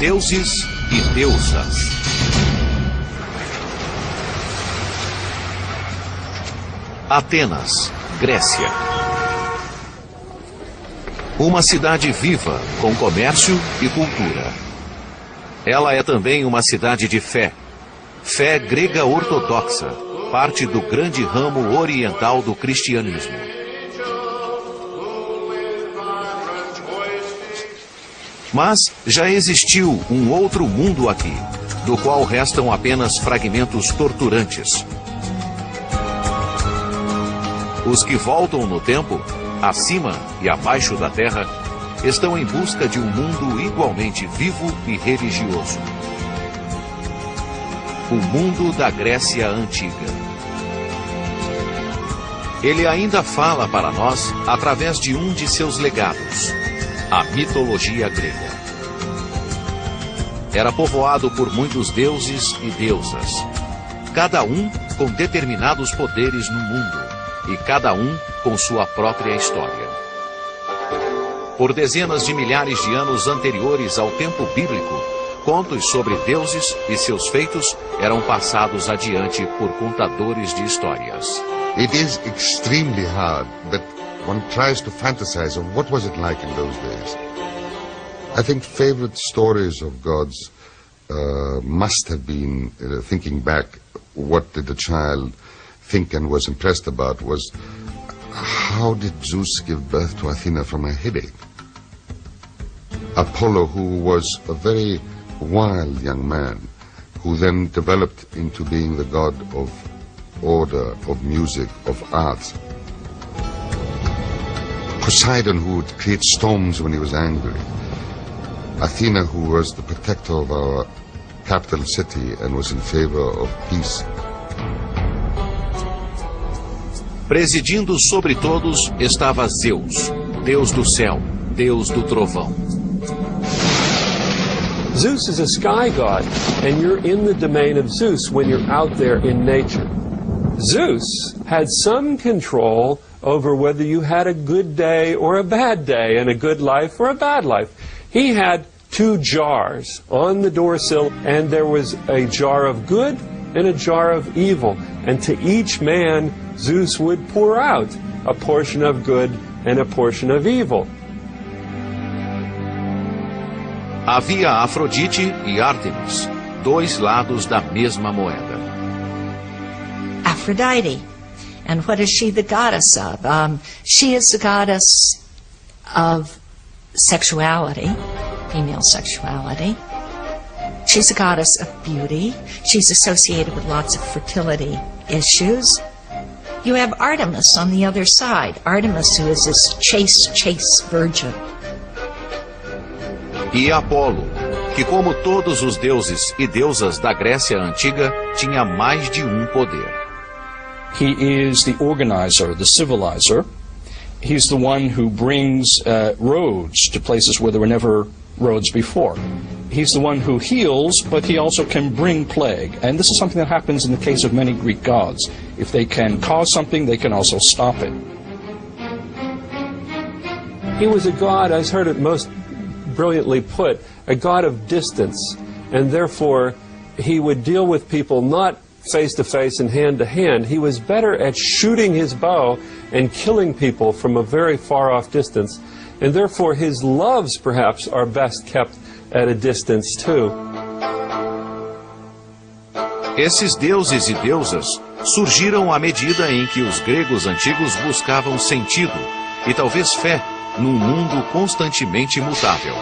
Deuses e deusas. Atenas, Grécia. Uma cidade viva, com comércio e cultura. Ela é também uma cidade de fé. Fé grega ortodoxa, parte do grande ramo oriental do cristianismo. Mas já existiu um outro mundo aqui, do qual restam apenas fragmentos torturantes. Os que voltam no tempo, acima e abaixo da terra, estão em busca de um mundo igualmente vivo e religioso. O mundo da Grécia Antiga. Ele ainda fala para nós através de um de seus legados, a mitologia grega. Era povoado por muitos deuses e deusas, cada um com determinados poderes no mundo, e cada um com sua própria história. Por dezenas de milhares de anos anteriores ao tempo bíblico, contos sobre deuses e seus feitos eram passados adiante por contadores de histórias. It is extremely hard, but one tries to fantasize of what was it like in those days. I think favorite stories of gods must have been, thinking back, what did the child think and was impressed about was, how did Zeus give birth to Athena from a headache? Apollo, who was a very wild young man, who then developed into being the god of order, of music, of art. Poseidon, who would create storms when he was angry. Athena, who was the protector of our capital city and was in favor of peace. Presidindo sobre todos estava Zeus, Deus do céu, Deus do trovão. Zeus is a sky god, and you're in the domain of Zeus when you're out there in nature. Zeus had some control over whether you had a good day or a bad day, and a good life or a bad life. He had two jars on the doorsill, and there was a jar of good and a jar of evil. And to each man, Zeus would pour out a portion of good and a portion of evil. Havia Afrodite e Ártemis, dois lados da mesma moeda. Aphrodite. And what is she the goddess of? She is the goddess of sexuality, female sexuality. She's a goddess of beauty. She's associated with lots of fertility issues. You have Artemis on the other side. Artemis, who is this chaste virgin. E Apolo, que como todos os deuses e deusas da Grécia Antiga, tinha mais de um poder. He is the organizer, the civilizer. He's the one who brings roads to places where there were never roads before. He's the one who heals, but he also can bring plague. And this is something that happens in the case of many Greek gods. If they can cause something, they can also stop it. He was a god, as heard it most brilliantly put, a god of distance. And therefore, he would deal with people not face to face and hand to hand. He was better at shooting his bow and killing people from a very far off distance. And therefore, his loves, perhaps, are best kept at a distance too. Esses deuses e deusas surgiram à medida em que os gregos antigos buscavam sentido e talvez fé num mundo constantemente mutável.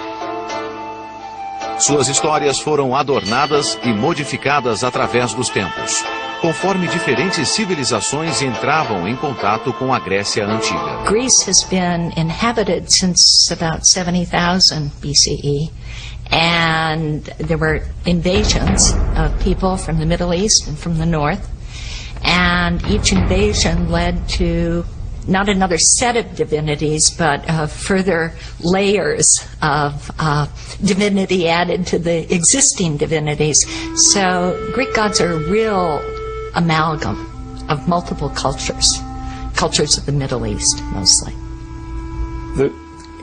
Suas histórias foram adornadas e modificadas através dos tempos, conforme diferentes civilizações entravam em contato com a Grécia Antiga. Greece has been inhabited since about 70,000 BCE, and there were invasions of people from the Middle East and from the north, and each invasion led to not another set of divinities, but further layers of divinity added to the existing divinities. So Greek gods are a real amalgam of multiple cultures of the Middle East mostly. The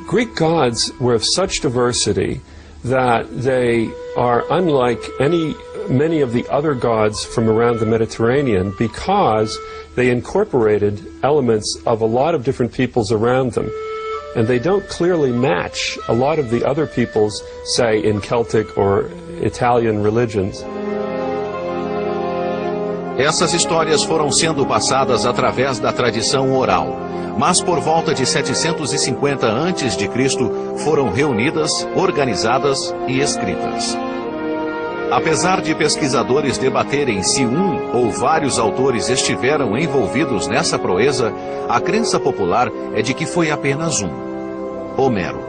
Greek gods were of such diversity that they are unlike many of the other gods from around the Mediterranean because they incorporated elements of a lot of different peoples around them. And they don't clearly match a lot of the other peoples, say, in Celtic or Italian religions. Essas histórias foram sendo passadas através da tradição oral, mas por volta de 750 a.C. foram reunidas, organizadas e escritas. Apesar de pesquisadores debaterem se um ou vários autores estiveram envolvidos nessa proeza, a crença popular é de que foi apenas um: Homero.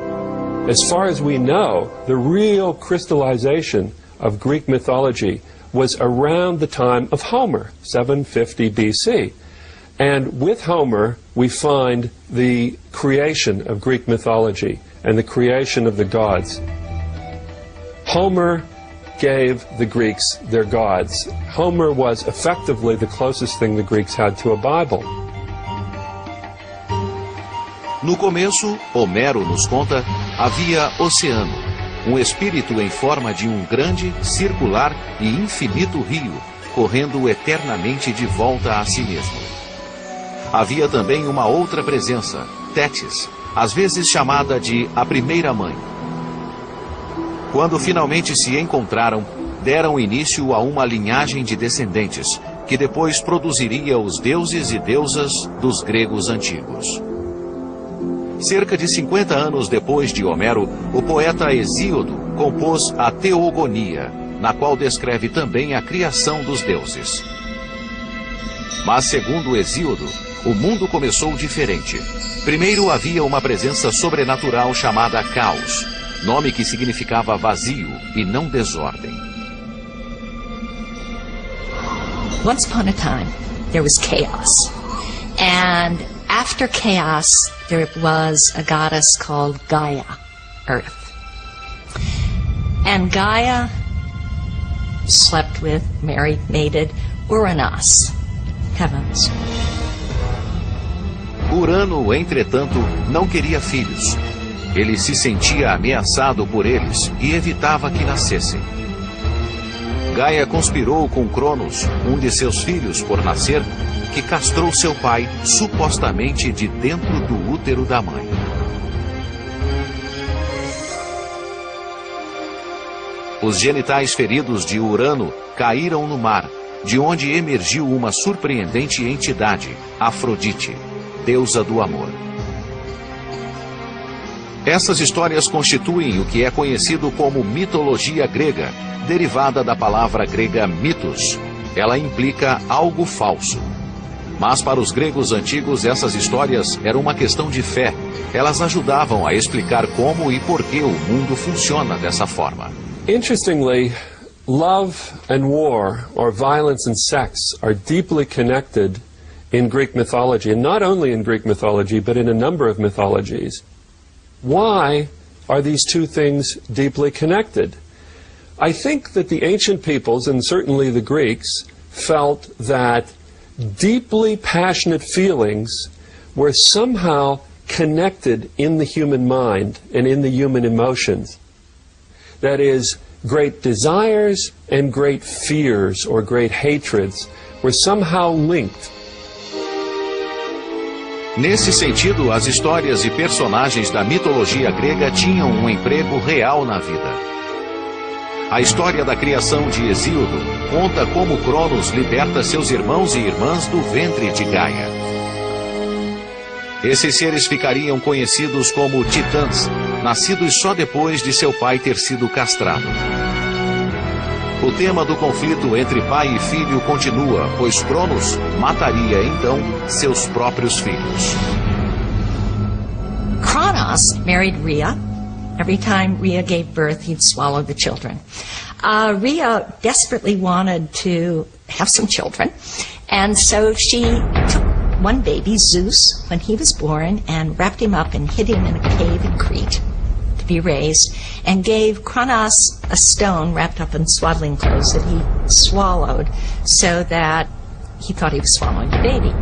As far as we know, the real crystallization of Greek mythology was around the time of Homer, 750 BC. And with Homer, we find the creation of Greek mythology and the creation of the gods. Homer gave the Greeks their gods. Homer was effectively the closest thing the Greeks had to a Bible. No começo, Homero nos conta, havia oceano, um espírito em forma de um grande, circular e infinito rio, correndo eternamente de volta a si mesmo. Havia também uma outra presença, Tétis, às vezes chamada de a primeira mãe. Quando finalmente se encontraram, deram início a uma linhagem de descendentes, que depois produziria os deuses e deusas dos gregos antigos. Cerca de 50 anos depois de Homero, o poeta Hesíodo compôs a Teogonia, na qual descreve também a criação dos deuses. Mas, segundo Hesíodo, o mundo começou diferente. Primeiro havia uma presença sobrenatural chamada Caos, nome que significava vazio e não desordem. Once upon a time, there was chaos. And after chaos, there was a goddess called Gaia, Earth. And Gaia slept with, married, mated Uranos, heavens. Urano, entretanto, não queria filhos. Ele se sentia ameaçado por eles e evitava que nascessem. Gaia conspirou com Cronos, um de seus filhos por nascer, que castrou seu pai, supostamente de dentro do útero da mãe. Os genitais feridos de Urano caíram no mar, de onde emergiu uma surpreendente entidade, Afrodite, deusa do amor. Essas histórias constituem o que é conhecido como mitologia grega, derivada da palavra grega mitos. Ela implica algo falso. Mas para os gregos antigos, essas histórias eram uma questão de fé. Elas ajudavam a explicar como e por que o mundo funciona dessa forma. Interestingly, love and war, or violence and sex, are deeply connected in Greek mythology, and not only in Greek mythology, but in a number of mythologies. Why are these two things deeply connected? I think that the ancient peoples, and certainly the Greeks, felt that deeply passionate feelings were somehow connected in the human mind and in the human emotions. That is, great desires and great fears or great hatreds were somehow linked. Nesse sentido, as histórias e personagens da mitologia grega tinham um emprego real na vida. A história da criação de Hesíodo conta como Cronos liberta seus irmãos e irmãs do ventre de Gaia. Esses seres ficariam conhecidos como titãs, nascidos só depois de seu pai ter sido castrado. O tema do conflito entre pai e filho continua, pois Cronos mataria então seus próprios filhos. Cronos married Rhea. Every time Rhea gave birth, he'd swallow the children. Rhea desperately wanted to have some children, and so she took one baby, Zeus, when he was born, and wrapped him up and hid him in a cave in Crete to be raised, and gave Cronos a stone wrapped up in swaddling clothes that he swallowed so that he thought he was swallowing the baby.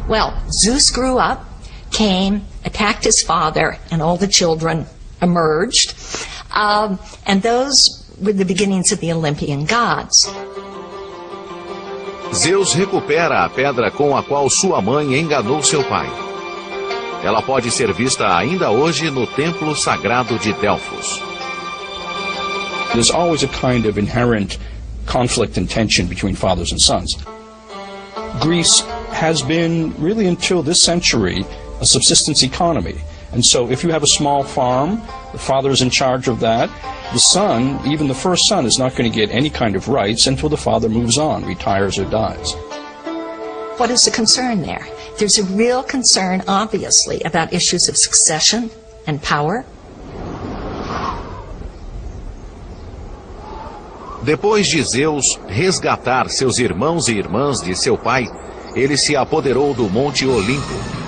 Well, Zeus grew up, came, attacked his father, and all the children emerged. And those were the beginnings of the Olympian gods. Zeus recupera a pedra com a qual sua mãe enganou seu pai. Ela pode ser vista ainda hoje no templo sagrado de Delfos. There's always a kind of inherent conflict and tension between fathers and sons. Greece has been, really until this century, a subsistence economy. And so if you have a small farm, the father is in charge of that. The son, even the first son, is not going to get any kind of rights until the father moves on, retires or dies. What is the concern there? There's a real concern, obviously, about issues of succession and power. Depois de Zeus resgatar seus irmãos e irmãs de seu pai, ele se apoderou do Monte Olimpo.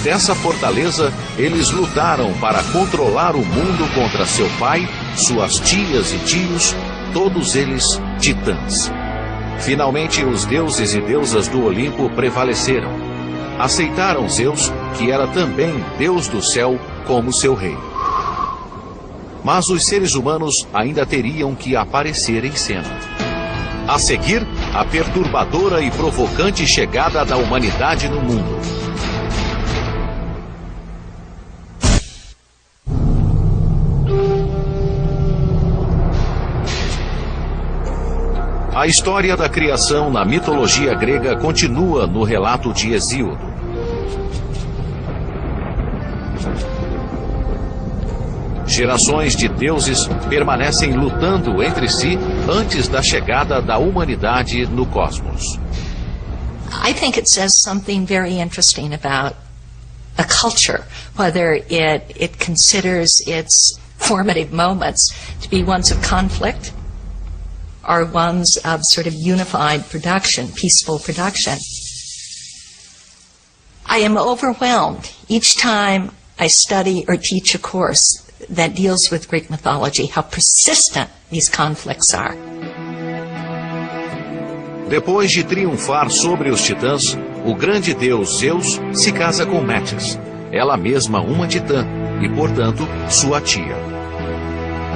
Dessa fortaleza, eles lutaram para controlar o mundo contra seu pai, suas tias e tios, todos eles titãs. Finalmente, os deuses e deusas do Olimpo prevaleceram. Aceitaram Zeus, que era também Deus do céu, como seu rei. Mas os seres humanos ainda teriam que aparecer em cena. A seguir, a perturbadora e provocante chegada da humanidade no mundo. A história da criação na mitologia grega continua no relato de Hesíodo. Gerações de deuses permanecem lutando entre si antes da chegada da humanidade no cosmos. I think it says something very interesting about a culture, whether it considers its formative moments to be ones of conflict or ones of sort of unified production, peaceful production. I am overwhelmed each time I study or teach a course that deals with Greek mythology, how persistent these conflicts are. Depois de triunfar sobre os titãs, o grande deus Zeus se casa com Metis, ela mesma uma titã e, portanto, sua tia.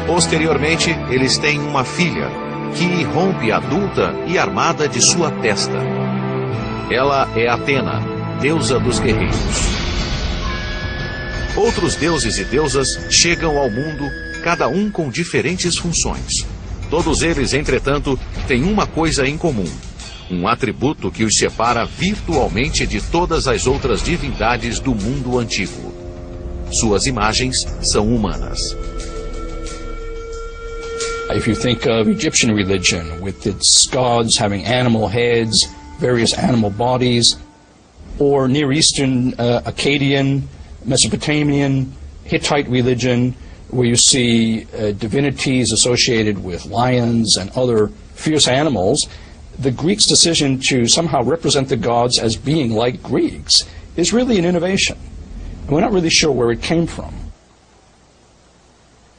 Posteriormente, eles têm uma filha, que irrompe adulta e armada de sua testa. Ela é Atena, deusa dos guerreiros. Outros deuses e deusas chegam ao mundo, cada um com diferentes funções. Todos eles, entretanto, têm uma coisa em comum: um atributo que os separa virtualmente de todas as outras divindades do mundo antigo. Suas imagens são humanas. If you think of Egyptian religion, with its gods having animal heads, various animal bodies, or Near Eastern, Akkadian, Mesopotamian, Hittite religion, where you see divinities associated with lions and other fierce animals, the Greeks' decision to somehow represent the gods as being like Greeks is really an innovation. And we're not really sure where it came from.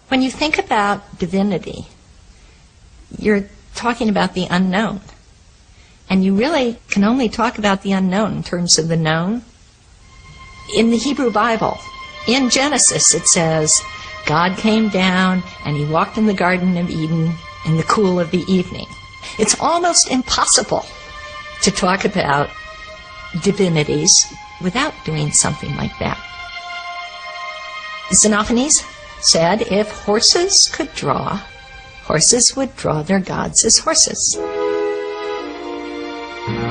When you think about divinity, you're talking about the unknown. And you really can only talk about the unknown in terms of the known. In the Hebrew Bible, in Genesis, it says, God came down and he walked in the Garden of Eden in the cool of the evening. It's almost impossible to talk about divinities without doing something like that. Xenophanes said, if horses could draw, horses would draw their gods as horses.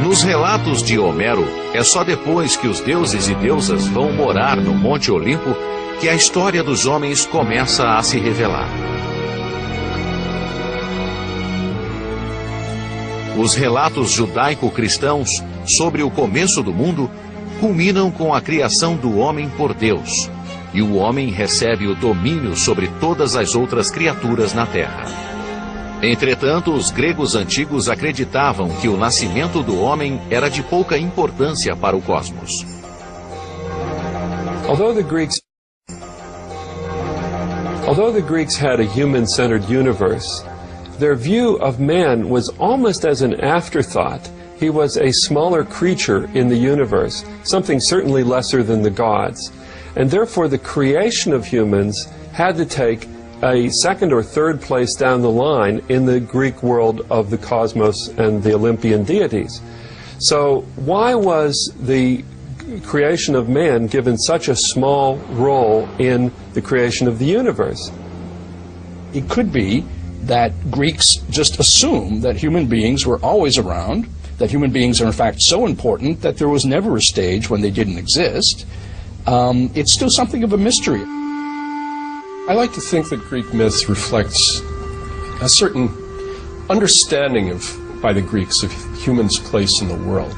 Nos relatos de Homero, é só depois que os deuses e deusas vão morar no Monte Olimpo que a história dos homens começa a se revelar. Os relatos judaico-cristãos sobre o começo do mundo culminam com a criação do homem por Deus, e o homem recebe o domínio sobre todas as outras criaturas na Terra. Entretanto, os gregos antigos acreditavam que o nascimento do homem era de pouca importância para o cosmos. Although the Greeks had a human-centered universe, their view of man was almost as an afterthought. He was a smaller creature in the universe, something certainly lesser than the gods. And therefore the creation of humans had to take a second or third place down the line in the Greek world of the cosmos and the Olympian deities. So why was the creation of man given such a small role in the creation of the universe? It could be that Greeks just assumed that human beings were always around, that human beings are in fact so important that there was never a stage when they didn't exist. It's still something of a mystery. I like to think that Greek myths reflects a certain understanding by the Greeks of humans' place in the world,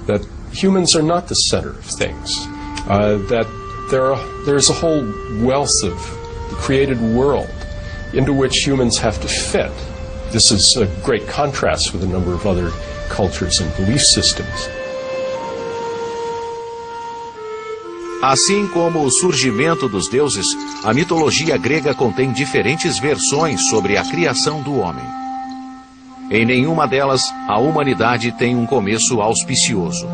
that humans are not the center of things, that there's a whole wealth of the created world into which humans have to fit. This is a great contrast with a number of other cultures and belief systems. Assim como o surgimento dos deuses, a mitologia grega contém diferentes versões sobre a criação do homem. Em nenhuma delas, a humanidade tem um começo auspicioso.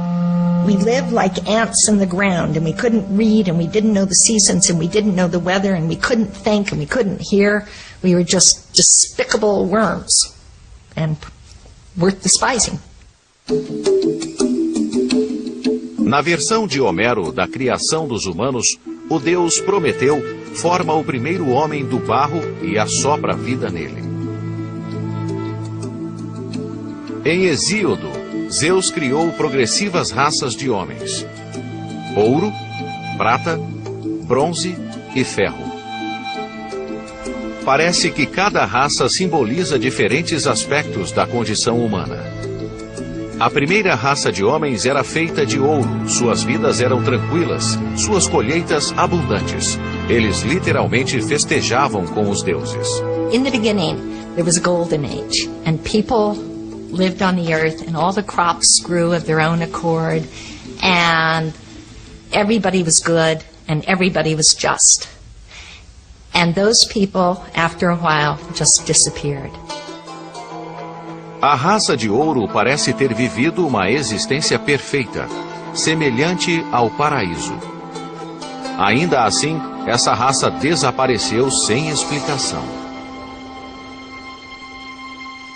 We lived like ants in the ground, and we couldn't read, and we didn't know the seasons, and we didn't know the weather, and we couldn't think, and we couldn't hear. We were just despicable worms, and worth despising. Na versão de Homero da criação dos humanos, o Deus Prometeu forma o primeiro homem do barro e assopra a vida nele. Em Hesíodo, Zeus criou progressivas raças de homens: ouro, prata, bronze e ferro. Parece que cada raça simboliza diferentes aspectos da condição humana. A primeira raça de homens era feita de ouro, suas vidas eram tranquilas, suas colheitas abundantes. Eles literalmente festejavam com os deuses. In the beginning, there was a golden age, and people lived on the earth, and all the crops grew of their own accord, and everybody was good, and everybody was just. And those people, after a while, just disappeared. A raça de ouro parece ter vivido uma existência perfeita, semelhante ao paraíso. Ainda assim, essa raça desapareceu sem explicação.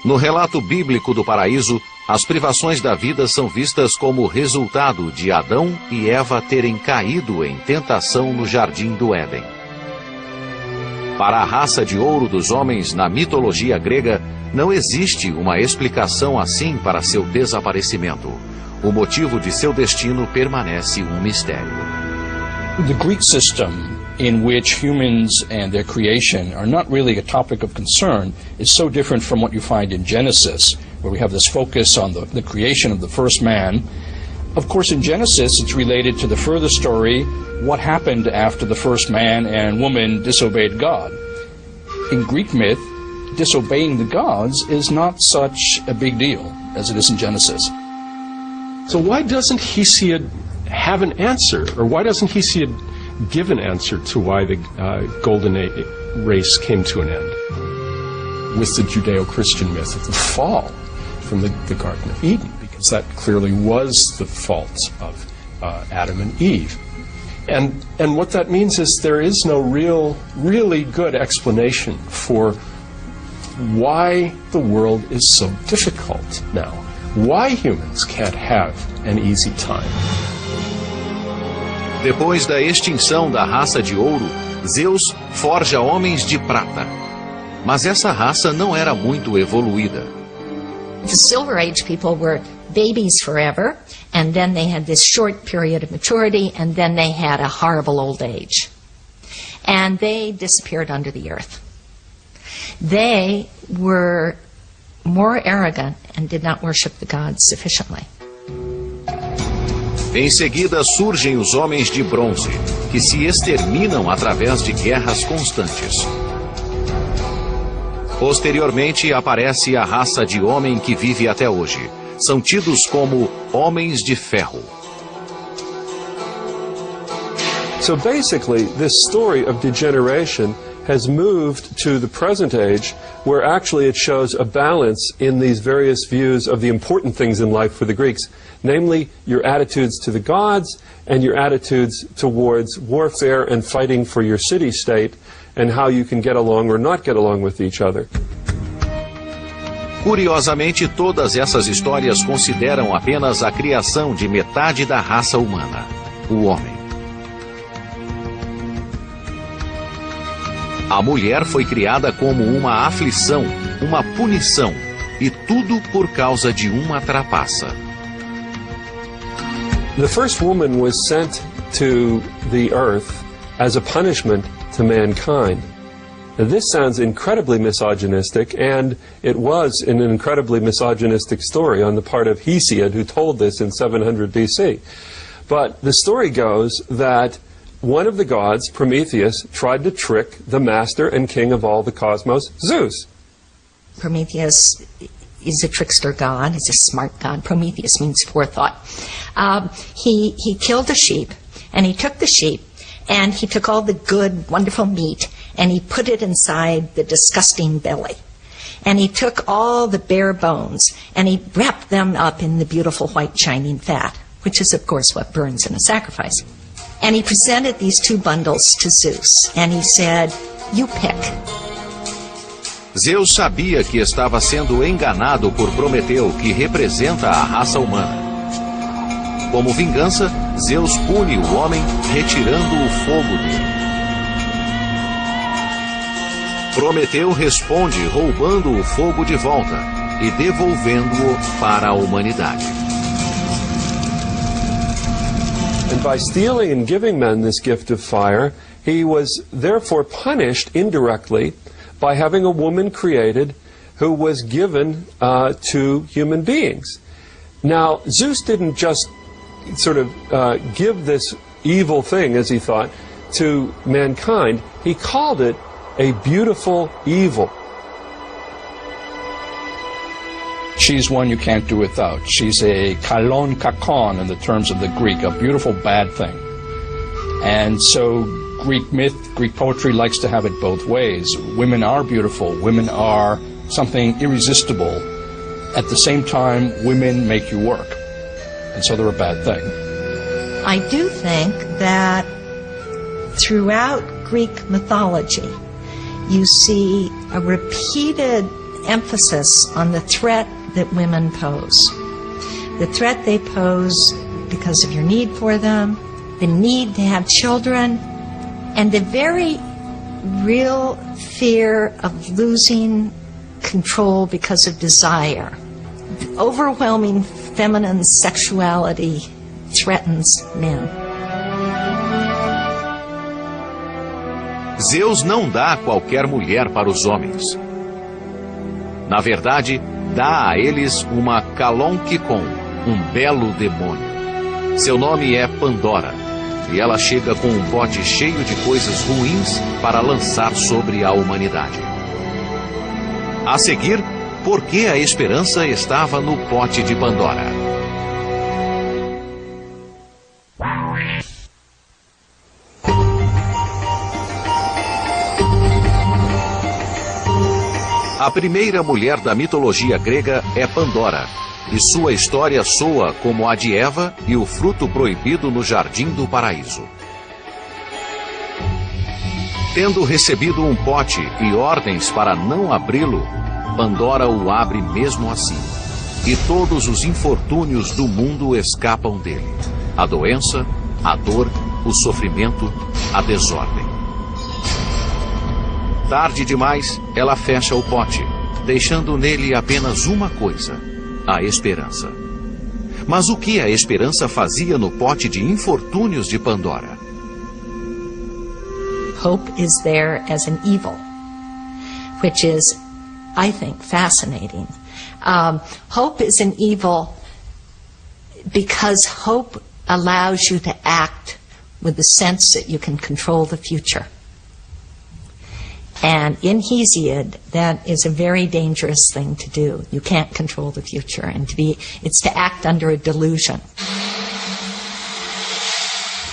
No relato bíblico do paraíso, as privações da vida são vistas como resultado de Adão e Eva terem caído em tentação no jardim do Éden. Para a raça de ouro dos homens na mitologia grega, não existe uma explicação assim para seu desaparecimento. O motivo de seu destino permanece um mistério. The Greek system, in which humans and their creation are not really a topic of concern, is so different from what you find in Genesis, where we have this focus on the creation of the first man. Of course, in Genesis, it's related to the further story, what happened after the first man and woman disobeyed God. In Greek myth, disobeying the gods is not such a big deal as it is in Genesis. So why doesn't Hesiod have an answer, or why doesn't Hesiod give an answer to why the golden race came to an end with the Judeo-Christian myth of the fall from the Garden of Eden? Because that clearly was the fault of Adam and Eve. And what that means is there is no really good explanation for why the world is so difficult now. Why humans can't have an easy time. Depois da extinção da raça de ouro, Zeus forja homens de prata. Mas essa raça não era muito evoluída. The Silver Age people were babies forever, and then they had this short period of maturity, and then they had a horrible old age. And they disappeared under the earth. They were more arrogant and did not worship the gods sufficiently. Em seguida surgem os homens de bronze, que se exterminam através de guerras constantes. Posteriormente aparece a raça de homem que vive até hoje. São tidos como homens de ferro. So basically, this story of degeneration has moved to the present age, where actually it shows a balance in these various views of the important things in life for the Greeks, namely your attitudes to the gods and your attitudes towards warfare and fighting for your city-state, and how you can get along or not get along with each other. Curiosamente, todas essas histórias consideram apenas a criação de metade da raça humana, o homem. A mulher foi criada como uma aflição, uma punição, e tudo por causa de uma trapaça. The first woman was sent to the earth as a punishment to mankind. Now, this sounds incredibly misogynistic, and it was an incredibly misogynistic story on the part of Hesiod, who told this in 700 BC. But the story goes that one of the gods, Prometheus, tried to trick the master and king of all the cosmos, Zeus. Prometheus is a trickster god. He's a smart god. Prometheus means forethought. He killed a sheep, and he took the sheep, and he took all the good, wonderful meat, and he put it inside the disgusting belly. And he took all the bare bones, and he wrapped them up in the beautiful white shining fat, which is, of course, what burns in a sacrifice. And he presented these two bundles to Zeus, and he said, "You pick." Zeus sabia que estava sendo enganado por Prometeu, que representa a raça humana. Como vingança, Zeus pune o homem retirando o fogo dele. Prometeu responde roubando o fogo de volta e devolvendo-o para a humanidade. And by stealing and giving men this gift of fire, he was therefore punished indirectly by having a woman created who was given to human beings. Now, Zeus didn't just sort of give this evil thing, as he thought, to mankind. He called it a beautiful evil. She's one you can't do without. She's a kalon kakon in the terms of the Greek, a beautiful bad thing. And so Greek myth, Greek poetry likes to have it both ways. Women are beautiful. Women are something irresistible. At the same time, women make you work. And so they're a bad thing. I do think that throughout Greek mythology, you see a repeated emphasis on the threat that women pose. The threat they pose because of your need for them, the need to have children, and the very real fear of losing control because of desire. The overwhelming feminine sexuality threatens men. Zeus não dá qualquer mulher para os homens. Na verdade, dá a eles uma kalon kikon, um belo demônio. Seu nome é Pandora, e ela chega com um pote cheio de coisas ruins para lançar sobre a humanidade. A seguir, por que a esperança estava no pote de Pandora? A primeira mulher da mitologia grega é Pandora, e sua história soa como a de Eva e o fruto proibido no jardim do paraíso. Tendo recebido um pote e ordens para não abri-lo, Pandora o abre mesmo assim, e todos os infortúnios do mundo escapam dele: a doença, a dor, o sofrimento, a desordem. Tarde demais, ela fecha o pote, deixando nele apenas uma coisa: a esperança. Mas o que a esperança fazia no pote de infortúnios de Pandora? Hope is there as an evil, which is, I think, fascinating. Hope is an evil because hope allows you to act with the sense that you can control the future. And in Hesiod, that is a very dangerous thing to do. You can't control the future, and it's to act under a delusion.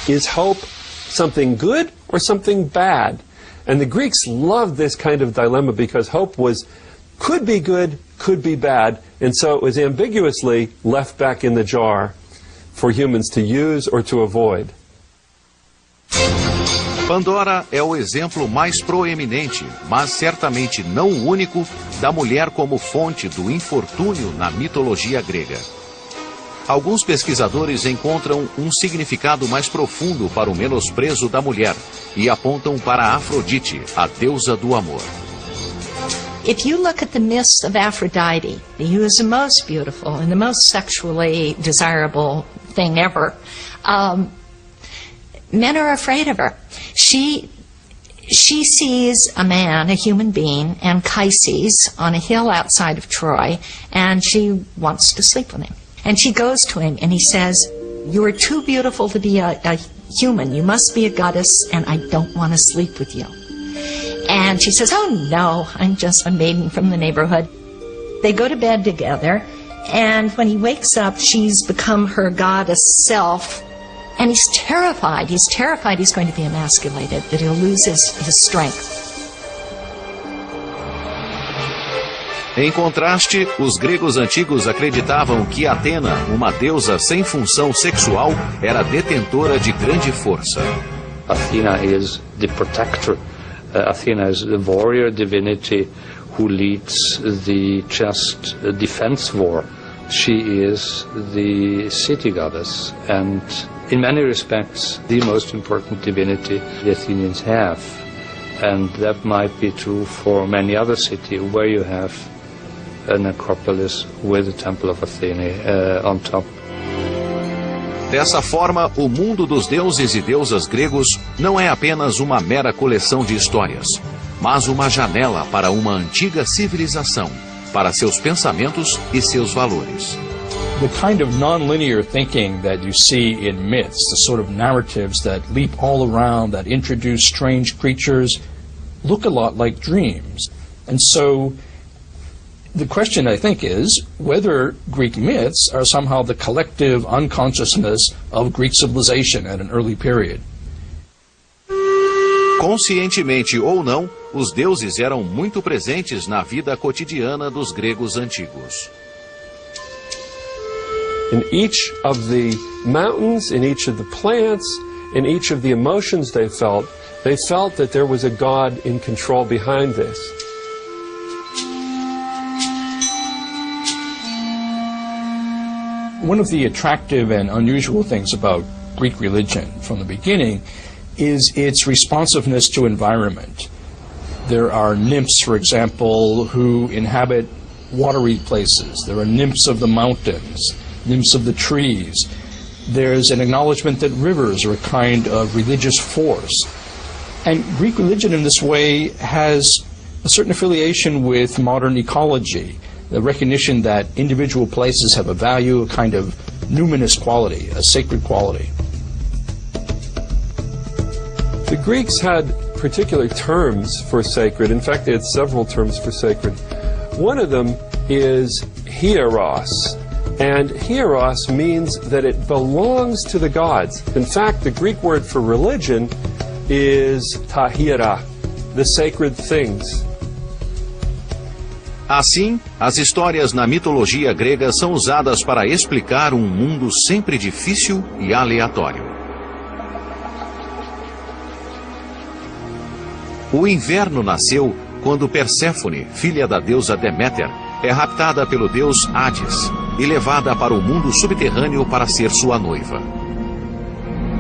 Is hope something good or something bad? And the Greeks loved this kind of dilemma because hope could be good, could be bad, and so it was ambiguously left back in the jar for humans to use or to avoid. Pandora é o exemplo mais proeminente, mas certamente não o único, da mulher como fonte do infortúnio na mitologia grega. Alguns pesquisadores encontram um significado mais profundo para o menosprezo da mulher e apontam para Afrodite, a deusa do amor. If you look at the myths of Aphrodite, who is the most beautiful and the most sexually desirable thing ever, men are afraid of her. She sees a man, a human being, Anchises, on a hill outside of Troy, and she wants to sleep with him. And she goes to him, and he says, "You are too beautiful to be a human. You must be a goddess, and I don't want to sleep with you." And she says, "Oh, no, I'm just a maiden from the neighborhood." They go to bed together, and when he wakes up, she's become her goddess self, and he's terrified. He's terrified he's going to be emasculated, that he'll lose his strength. Em contraste, os gregos antigos acreditavam que Atena, uma deusa sem função sexual, era detentora de grande força. Athena is the protector. Athena is the warrior divinity who leads the just defense war. She is the city goddess and in many respects the most important divinity the Athenians have. And that might be true for many other cities where you have an Acropolis with the Temple of Athena on top. Dessa forma, o mundo dos deuses e deusas gregos não é apenas uma mera coleção de histórias, mas uma janela para uma antiga civilização, para seus pensamentos e seus valores. The kind of non-linear thinking that you see in myths, the sort of narratives that leap all around, that introduce strange creatures, look a lot like dreams. And so the question, I think, is whether Greek myths are somehow the collective unconsciousness of Greek civilization at an early period. Conscientemente ou não, os deuses eram muito presentes na vida cotidiana dos gregos antigos. In each of the mountains, in each of the plants, in each of the emotions they felt that there was a God in control behind this. One of the attractive and unusual things about Greek religion from the beginning is its responsiveness to environment. There are nymphs, for example, who inhabit watery places. There are nymphs of the mountains, nymphs of the trees. There's an acknowledgement that rivers are a kind of religious force. And Greek religion in this way has a certain affiliation with modern ecology, the recognition that individual places have a value, a kind of numinous quality, a sacred quality. The Greeks had particular terms for sacred. In fact, they had several terms for sacred. One of them is hieros. And hieros means that it belongs to the gods. In fact, the Greek word for religion is ta hierai, the sacred things. Assim, as histórias na mitologia grega são usadas para explicar um mundo sempre difícil e aleatório. O inverno nasceu quando Perséfone, filha da deusa Deméter, é raptada pelo deus Hades e levada para o mundo subterrâneo para ser sua noiva.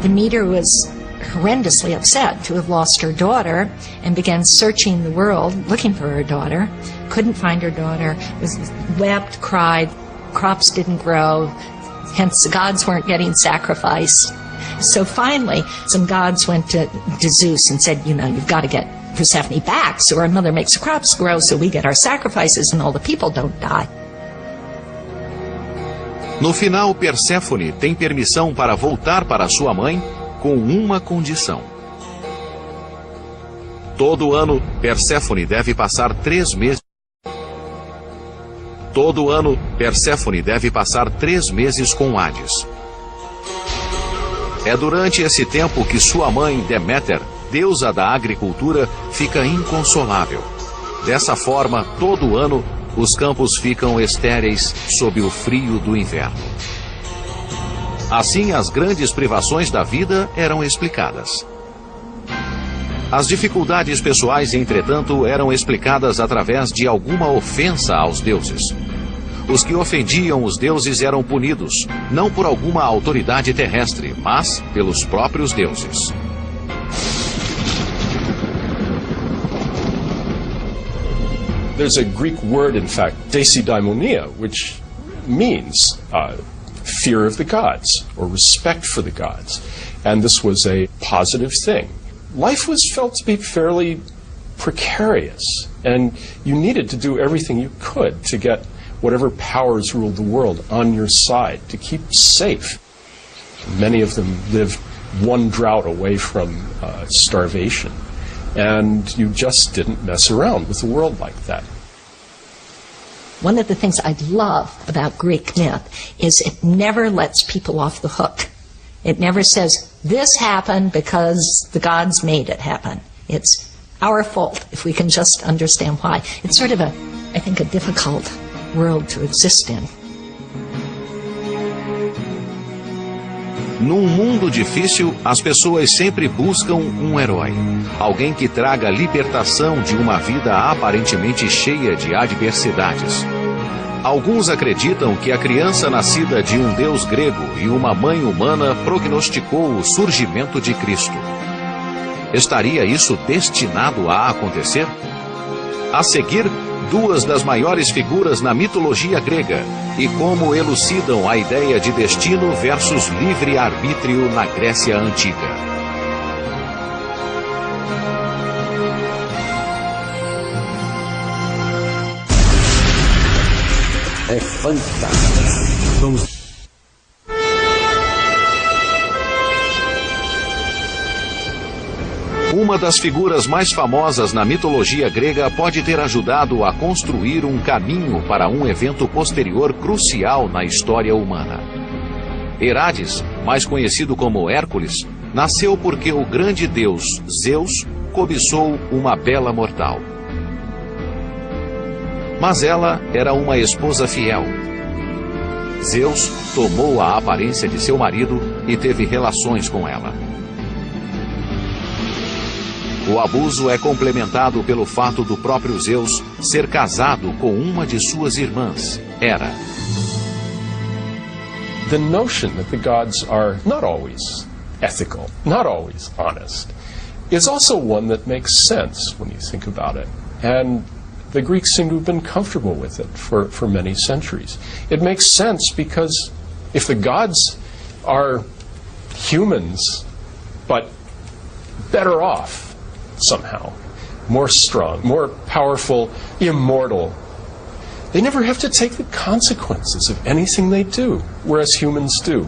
Demeter was horrendously upset to have lost her daughter and began searching the world looking for her daughter. Couldn't find her daughter, wept, cried, crops didn't grow, hence the gods weren't getting sacrificed. So finally, some gods went to Zeus and said, you've got to get Persephone back so her mother makes the crops grow so we get our sacrifices and all the people don't die. No final, Perséfone tem permissão para voltar para sua mãe com uma condição. Todo ano, Perséfone deve passar 3 meses. Todo ano, Perséfone deve passar 3 meses com Hades. É durante esse tempo que sua mãe, Deméter, deusa da agricultura, fica inconsolável. Dessa forma, todo ano, os campos ficam estéreis sob o frio do inverno. Assim, as grandes privações da vida eram explicadas. As dificuldades pessoais, entretanto, eram explicadas através de alguma ofensa aos deuses. Os que ofendiam os deuses eram punidos, não por alguma autoridade terrestre, mas pelos próprios deuses. There's a Greek word, in fact, deidaimonia, which means fear of the gods or respect for the gods. And this was a positive thing. Life was felt to be fairly precarious, and you needed to do everything you could to get whatever powers ruled the world on your side to keep safe. Many of them lived one drought away from starvation, and you just didn't mess around with the world like that. One of the things I love about Greek myth is it never lets people off the hook. It never says, this happened because the gods made it happen. It's our fault if we can just understand why. It's sort of I think, a difficult world to exist in. Num mundo difícil, as pessoas sempre buscam um herói. Alguém que traga libertação de uma vida aparentemente cheia de adversidades. Alguns acreditam que a criança nascida de um deus grego e uma mãe humana prognosticou o surgimento de Cristo. Estaria isso destinado a acontecer? A seguir, duas das maiores figuras na mitologia grega e como elucidam a ideia de destino versus livre-arbítrio na Grécia Antiga. É fantástico. Vamos. Uma das figuras mais famosas na mitologia grega pode ter ajudado a construir um caminho para um evento posterior crucial na história humana. Herades, mais conhecido como Hércules, nasceu porque o grande deus Zeus cobiçou uma bela mortal. Mas ela era uma esposa fiel. Zeus tomou a aparência de seu marido e teve relações com ela. O abuso é complementado pelo fato do próprio Zeus ser casado com uma de suas irmãs, Hera. The notion that the gods are not always ethical, not always honest, is also one that makes sense when you think about it. And the Greeks seem to have been comfortable with it for many centuries. It makes sense because if the gods are humans, but better off somehow, more strong, more powerful, immortal, they never have to take the consequences of anything they do, whereas humans do.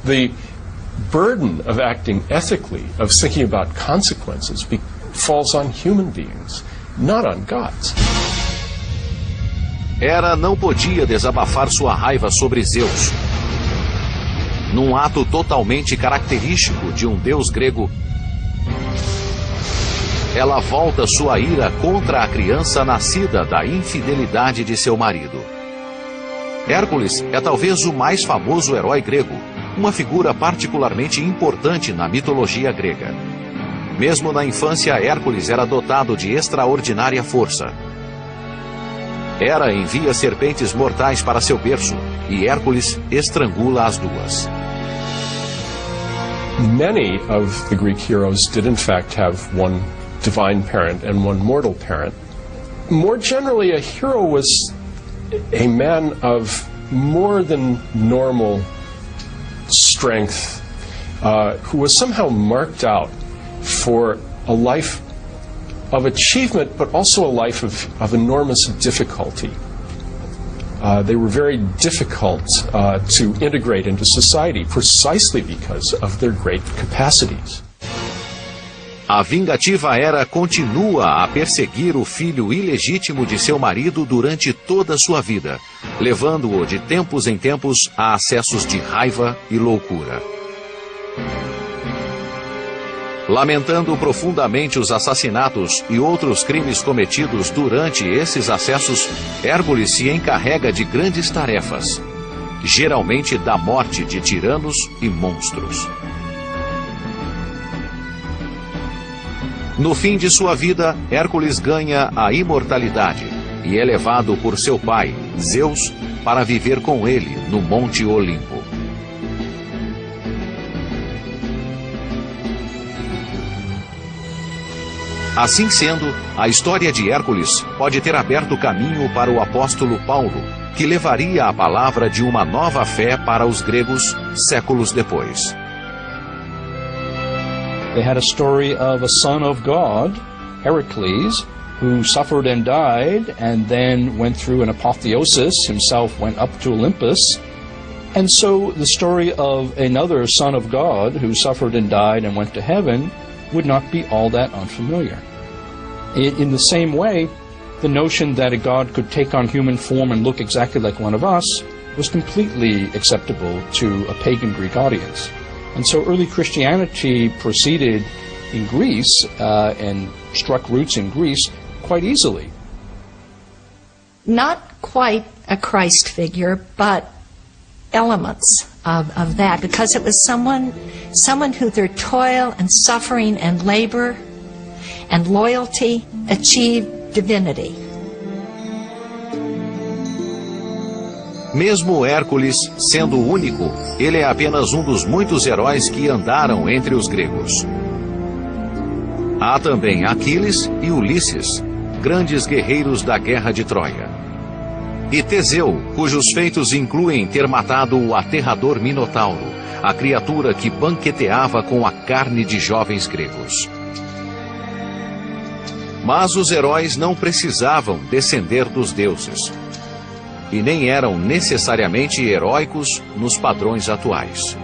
The burden of acting ethically, of thinking about consequences, falls on human beings, not on gods. Hera não podia desabafar sua raiva sobre Zeus. Num ato totalmente característico de um deus grego, ela volta sua ira contra a criança nascida da infidelidade de seu marido. Hércules é talvez o mais famoso herói grego, uma figura particularmente importante na mitologia grega. Mesmo na infância, Hércules era dotado de extraordinária força. Hera envia serpentes mortais para seu berço e Hércules estrangula as duas. Many of the Greek heroes did in fact have one divine parent and one mortal parent. More generally, a hero was a man of more than normal strength, who was somehow marked out for a life of achievement, but also a life of enormous difficulty. They were very difficult to integrate into society precisely because of their great capacities. A vingativa Hera continua a perseguir o filho ilegítimo de seu marido durante toda a sua vida, levando-o de tempos em tempos a acessos de raiva e loucura. Lamentando profundamente os assassinatos e outros crimes cometidos durante esses acessos, Hércules se encarrega de grandes tarefas, geralmente da morte de tiranos e monstros. No fim de sua vida, Hércules ganha a imortalidade e é levado por seu pai, Zeus, para viver com ele no Monte Olimpo. Assim sendo, a história de Hércules pode ter aberto caminho para o apóstolo Paulo, que levaria a palavra de uma nova fé para os gregos séculos depois. They had a story of a son of God, Heracles, who suffered and died and then went through an apotheosis, himself went up to Olympus. And so the story of another son of God who suffered and died and went to heaven would not be all that unfamiliar. In the same way, the notion that a God could take on human form and look exactly like one of us was completely acceptable to a pagan Greek audience. And so early Christianity proceeded in Greece and struck roots in Greece quite easily. Not quite a Christ figure, but elements of that, because it was someone who through toil and suffering and labor and loyalty achieved divinity. Mesmo Hércules sendo o único, ele é apenas um dos muitos heróis que andaram entre os gregos. Há também Aquiles e Ulisses, grandes guerreiros da Guerra de Troia. E Teseu, cujos feitos incluem ter matado o aterrador Minotauro, a criatura que banqueteava com a carne de jovens gregos. Mas os heróis não precisavam descender dos deuses, e nem eram necessariamente heróicos nos padrões atuais.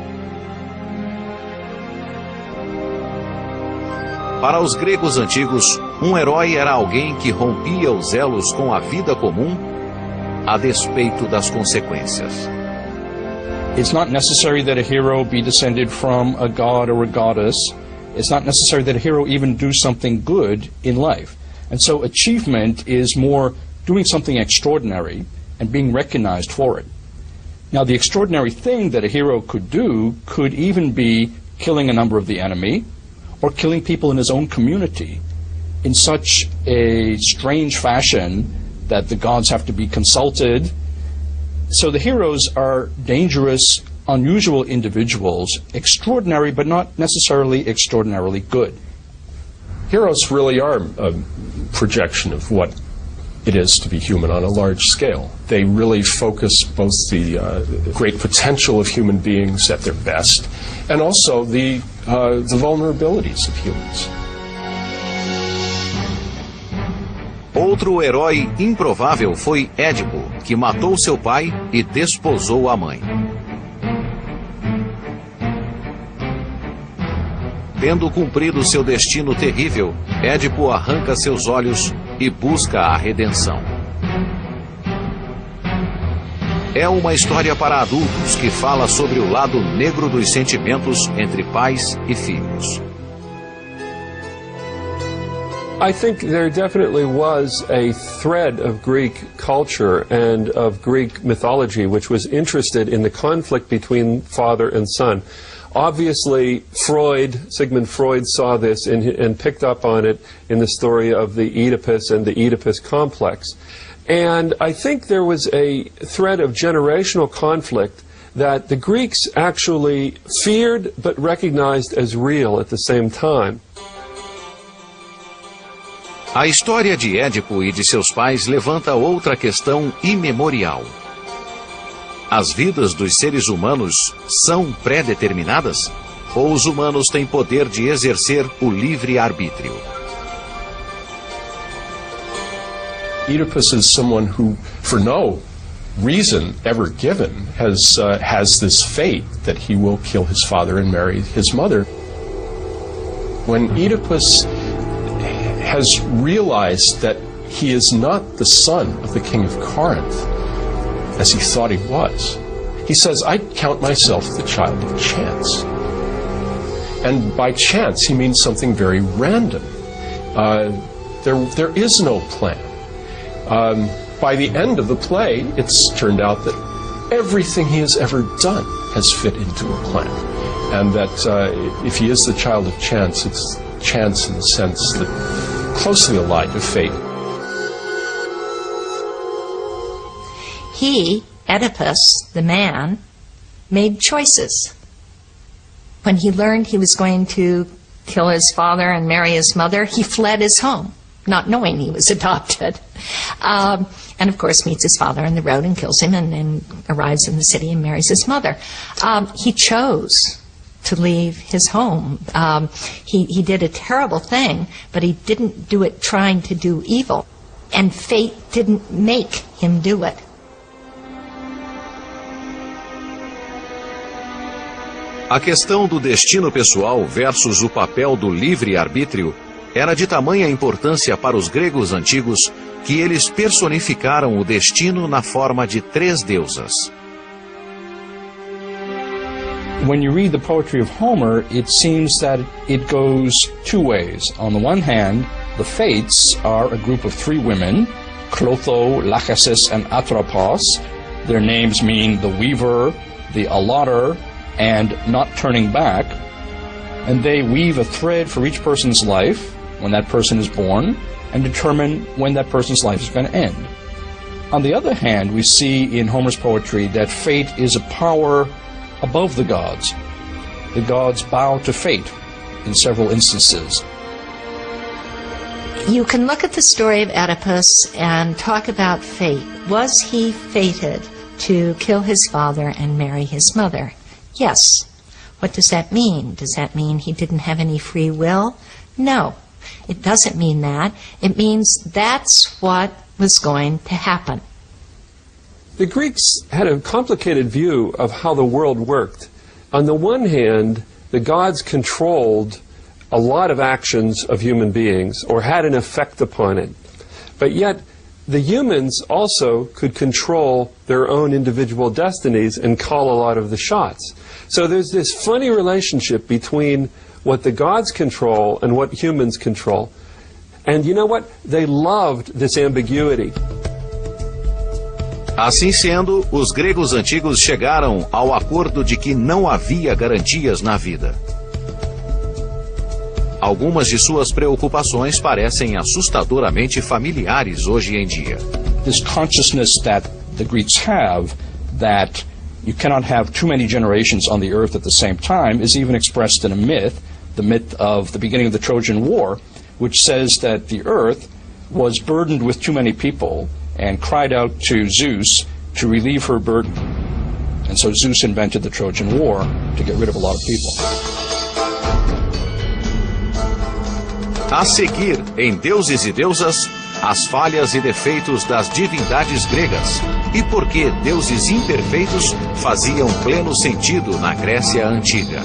Para os gregos antigos, um herói era alguém que rompia os elos com a vida comum a despeito das consequências. It's not necessary that a hero be descended from a god or a goddess. It's not necessary that a hero even do something good in life. And so achievement is more doing something extraordinary and being recognized for it. Now, the extraordinary thing that a hero could do could even be killing a number of the enemy or killing people in his own community in such a strange fashion that the gods have to be consulted. So the heroes are dangerous, unusual individuals, extraordinary but not necessarily extraordinarily good. Heroes really are a projection of what it is to be human on a large scale. They really focus both the great potential of human beings at their best and also the vulnerabilities of humans. Outro herói improvável foi Édipo, que matou seu pai e desposou a mãe. Tendo cumprido seu destino terrível, Édipo arranca seus olhos e busca a redenção. É uma história para adultos que fala sobre o lado negro dos sentimentos entre pais e filhos. I think there definitely was a thread of Greek culture and of Greek mythology which was interested in the conflict between father and son. Obviously, Sigmund Freud saw this and picked up on it in the story of the Oedipus and the Oedipus complex. And I think there was a thread of generational conflict that the Greeks actually feared but recognized as real at the same time. A história de Édipo e de seus pais levanta outra questão imemorial. As vidas dos seres humanos são pré-determinadas? Ou os humanos têm poder de exercer o livre-arbítrio? Oedipus is someone who, for no reason ever given, has this fate that he will kill his father and marry his mother. When Oedipus has realized that he is not the son of the king of Corinth, as he thought he was, he says, I count myself the child of chance. And by chance, he means something very random. There is no plan. By the end of the play, it's turned out that everything he has ever done has fit into a plan. And that if he is the child of chance, it's chance in the sense that closely allied to fate. He, Oedipus, the man, made choices. When he learned he was going to kill his father and marry his mother, he fled his home, not knowing he was adopted. And of course meets his father on the road and kills him and arrives in the city and marries his mother. He chose to leave his home. He did a terrible thing, but he didn't do it trying to do evil. And fate didn't make him do it. A questão do destino pessoal versus o papel do livre-arbítrio era de tamanha importância para os gregos antigos que eles personificaram o destino na forma de 3 deusas. When you read the poetry of Homer, it seems that it goes 2 ways. On the one hand, the Fates are a group of 3 women, Clotho, Lachesis, and Atropos. Their names mean the weaver, the allotter, and not turning back. And they weave a thread for each person's life when that person is born and determine when that person's life is going to end. On the other hand, we see in Homer's poetry that fate is a power above the gods. The gods bow to fate in several instances. You can look at the story of Oedipus and talk about fate. Was he fated to kill his father and marry his mother? Yes. What does that mean? Does that mean he didn't have any free will? No. It doesn't mean that. It means that's what was going to happen. The Greeks had a complicated view of how the world worked. On the one hand, the gods controlled a lot of actions of human beings or had an effect upon it. But yet, the humans also could control their own individual destinies and call a lot of the shots. So there's this funny relationship between what the gods control and what humans control. And you know what? They loved this ambiguity. Assim sendo, os gregos antigos chegaram ao acordo de que não havia garantias na vida. Algumas de suas preocupações parecem assustadoramente familiares hoje em dia. This consciousness that the Greeks have that you cannot have too many generations on the earth at the same time is even expressed in a myth, the myth of the beginning of the Trojan War, which says that the earth was burdened with too many people and cried out to Zeus to relieve her burden. And so Zeus invented the Trojan War to get rid of a lot of people. A seguir, em Deuses e Deusas, as falhas e defeitos das divindades gregas e por que deuses imperfeitos faziam pleno sentido na Grécia Antiga.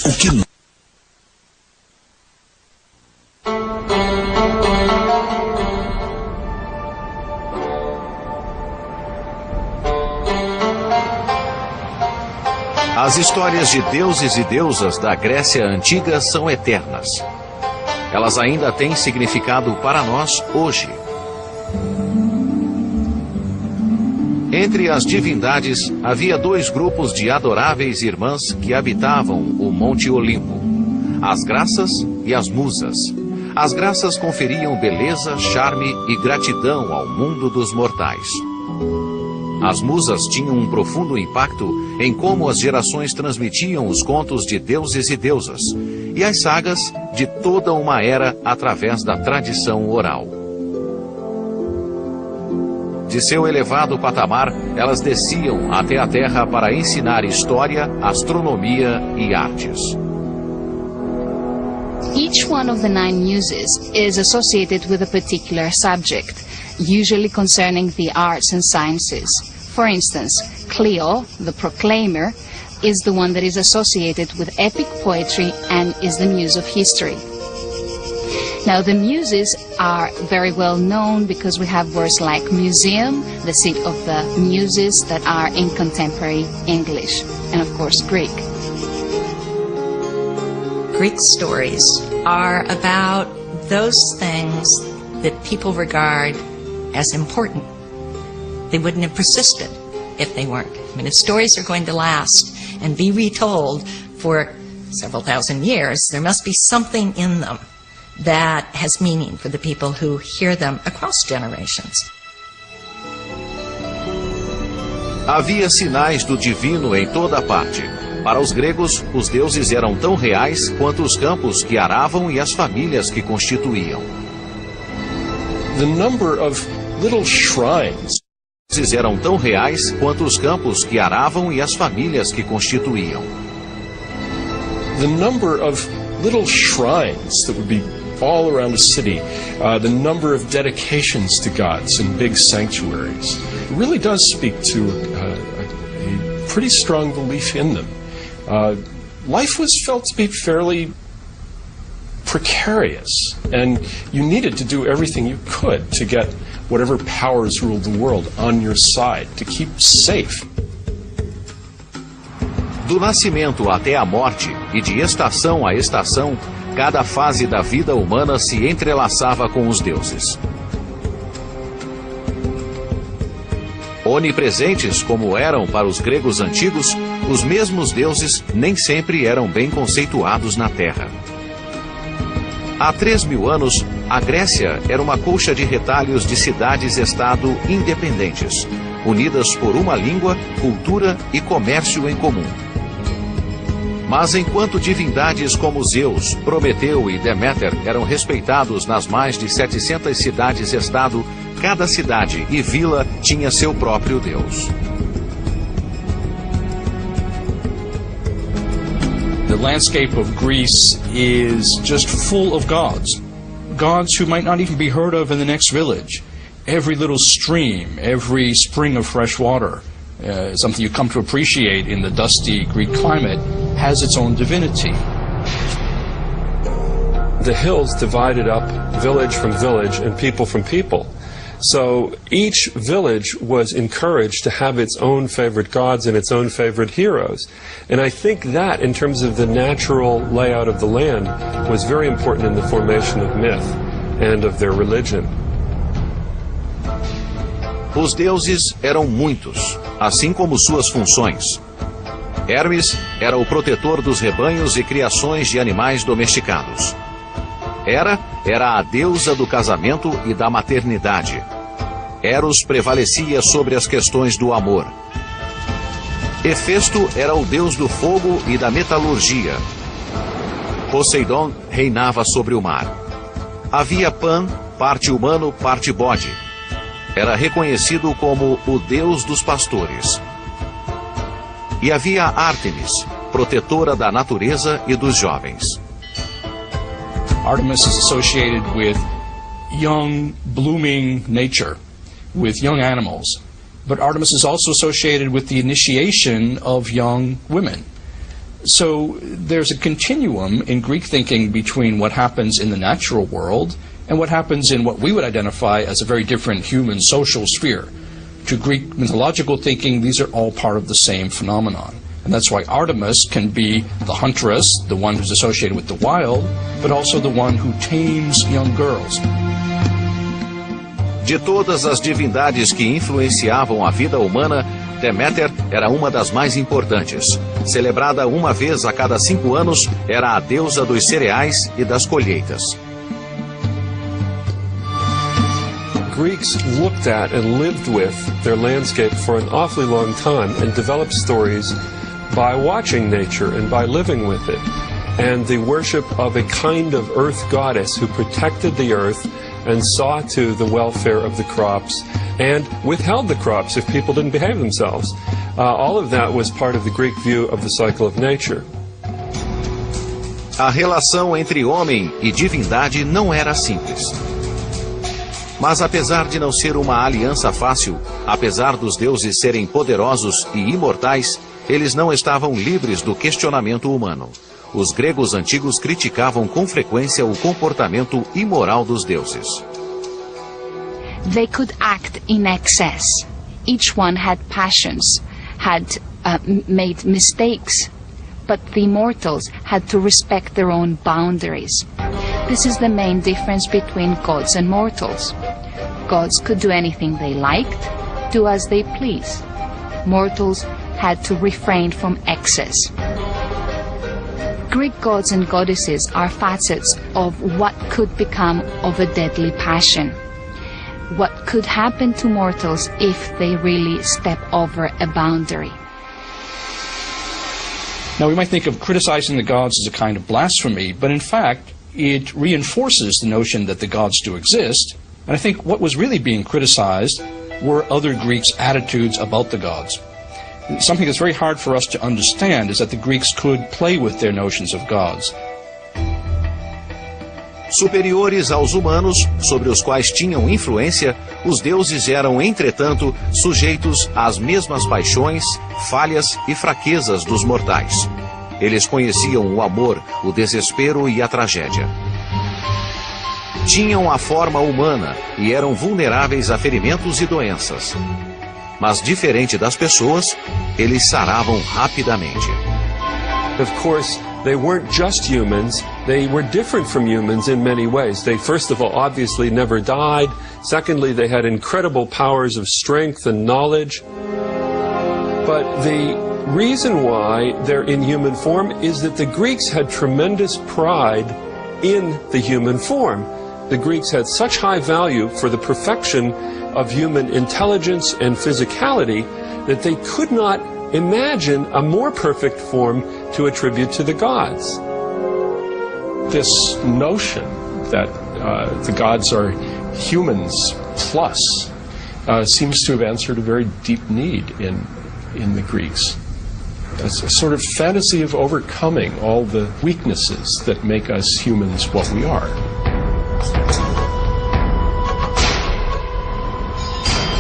O que As histórias de deuses e deusas da Grécia Antiga são eternas. Elas ainda têm significado para nós hoje. Entre as divindades, havia 2 grupos de adoráveis irmãs que habitavam o Monte Olimpo: as Graças e as Musas. As Graças conferiam beleza, charme e gratidão ao mundo dos mortais. As musas tinham um profundo impacto em como as gerações transmitiam os contos de deuses e deusas, e as sagas de toda uma era através da tradição oral. De seu elevado patamar, elas desciam até a Terra para ensinar história, astronomia e artes. Each one of the 9 muses is associated with a particular subject, usually concerning the arts and sciences. For instance, Clio, the proclaimer, is the one that is associated with epic poetry and is the muse of history. Now, the muses are very well known because we have words like museum, the seat of the muses that are in contemporary English, and of course Greek. Greek stories are about those things that people regard as important. They wouldn't have persisted if they weren't. I mean, if stories are going to last and be retold for several thousand years, there must be something in them that has meaning for the people who hear them across generations. Havia sinais do divino em toda parte. Para os gregos, os deuses eram tão reais quanto os campos que aravam e as famílias que constituíam. The number of little shrines. Os deuses eram tão reais quanto os campos que aravam e as famílias que constituíam. The number of little shrines that would be all around a city, the number of dedications to gods in big sanctuaries, it really does speak to a pretty strong belief in them. Life was felt to be fairly precarious, and you needed to do everything you could to get whatever powers ruled the world on your side, to keep safe. Do nascimento até a morte, e de estação a estação, cada fase da vida humana se entrelaçava com os deuses. Onipresentes como eram para os gregos antigos, os mesmos deuses nem sempre eram bem conceituados na Terra. Há 3.000 anos, a Grécia era uma colcha de retalhos de cidades-estado independentes, unidas por uma língua, cultura e comércio em comum. Mas enquanto divindades como Zeus, Prometeu e Deméter eram respeitados nas mais de 700 cidades-estado, cada cidade e vila tinha seu próprio deus. The landscape of Greece is just full of gods. Gods who might not even be heard of in the next village. Every little stream, every spring of fresh water, something you come to appreciate in the dusty Greek climate, has its own divinity. The hills divided up village from village and people from people. So each village was encouraged to have its own favorite gods and its own favorite heroes. And I think that, in terms of the natural layout of the land, was very important in the formation of myth and of their religion. Os deuses eram muitos, assim como suas funções. Hermes era o protetor dos rebanhos e criações de animais domesticados. Hera era a deusa do casamento e da maternidade. Eros prevalecia sobre as questões do amor. Hefesto era o deus do fogo e da metalurgia. Poseidon reinava sobre o mar. Havia Pan, parte humano, parte bode. Era reconhecido como o deus dos pastores. E havia Ártemis, protetora da natureza e dos jovens. Artemis is associated with young, blooming nature, with young animals. But Artemis is also associated with the initiation of young women. So there's a continuum in Greek thinking between what happens in the natural world and what happens in what we would identify as a very different human social sphere. To Greek mythological thinking, these are all part of the same phenomenon. And that's why Artemis can be the huntress, the one who's associated with the wild, but also the one who tames young girls. De todas as divindades que influenciavam a vida humana, Deméter era uma das mais importantes. Celebrada uma vez a cada 5 anos, era a deusa dos cereais e das colheitas. Greeks looked at and lived with their landscape for an awfully long time and developed stories by watching nature and by living with it. And the worship of a kind of earth goddess who protected the earth and saw to the welfare of the crops and withheld the crops if people didn't behave themselves. All of that was part of the Greek view of the cycle of nature. A relação entre homem e divindade não era simples. Mas apesar de não ser uma aliança fácil, apesar dos deuses serem poderosos e imortais, eles não estavam livres do questionamento humano. Os gregos antigos criticavam com frequência o comportamento imoral dos deuses. They could act in excess. Each one had passions, had made mistakes, but the immortals had to respect their own boundaries. This is the main difference between gods and mortals. Gods could do anything they liked, do as they please. Mortals had to refrain from excess. Greek gods and goddesses are facets of what could become of a deadly passion. What could happen to mortals if they really step over a boundary. Now, we might think of criticizing the gods as a kind of blasphemy, but in fact, it reinforces the notion that the gods do exist. And I think what was really being criticized were other Greeks' attitudes about the gods. Something that's very hard for us to understand is that the Greeks could play with their notions of gods. Superiores aos humanos, sobre os quais tinham influência, os deuses eram, entretanto, sujeitos às mesmas paixões, falhas e fraquezas dos mortais. Eles conheciam o amor, o desespero e a tragédia. Tinham a forma humana e eram vulneráveis a ferimentos e doenças. Mas, diferente das pessoas, eles saravam rapidamente. Of course, they weren't just humans, they were different from humans in many ways. They, first of all, obviously never died. Secondly, they had incredible powers of strength and knowledge. But the reason why they're in human form is that the Greeks had tremendous pride in the human form. The Greeks had such high value for the perfection of human intelligence and physicality that they could not imagine a more perfect form to attribute to the gods. This notion that the gods are humans plus seems to have answered a very deep need in the Greeks. It's a sort of fantasy of overcoming all the weaknesses that make us humans what we are.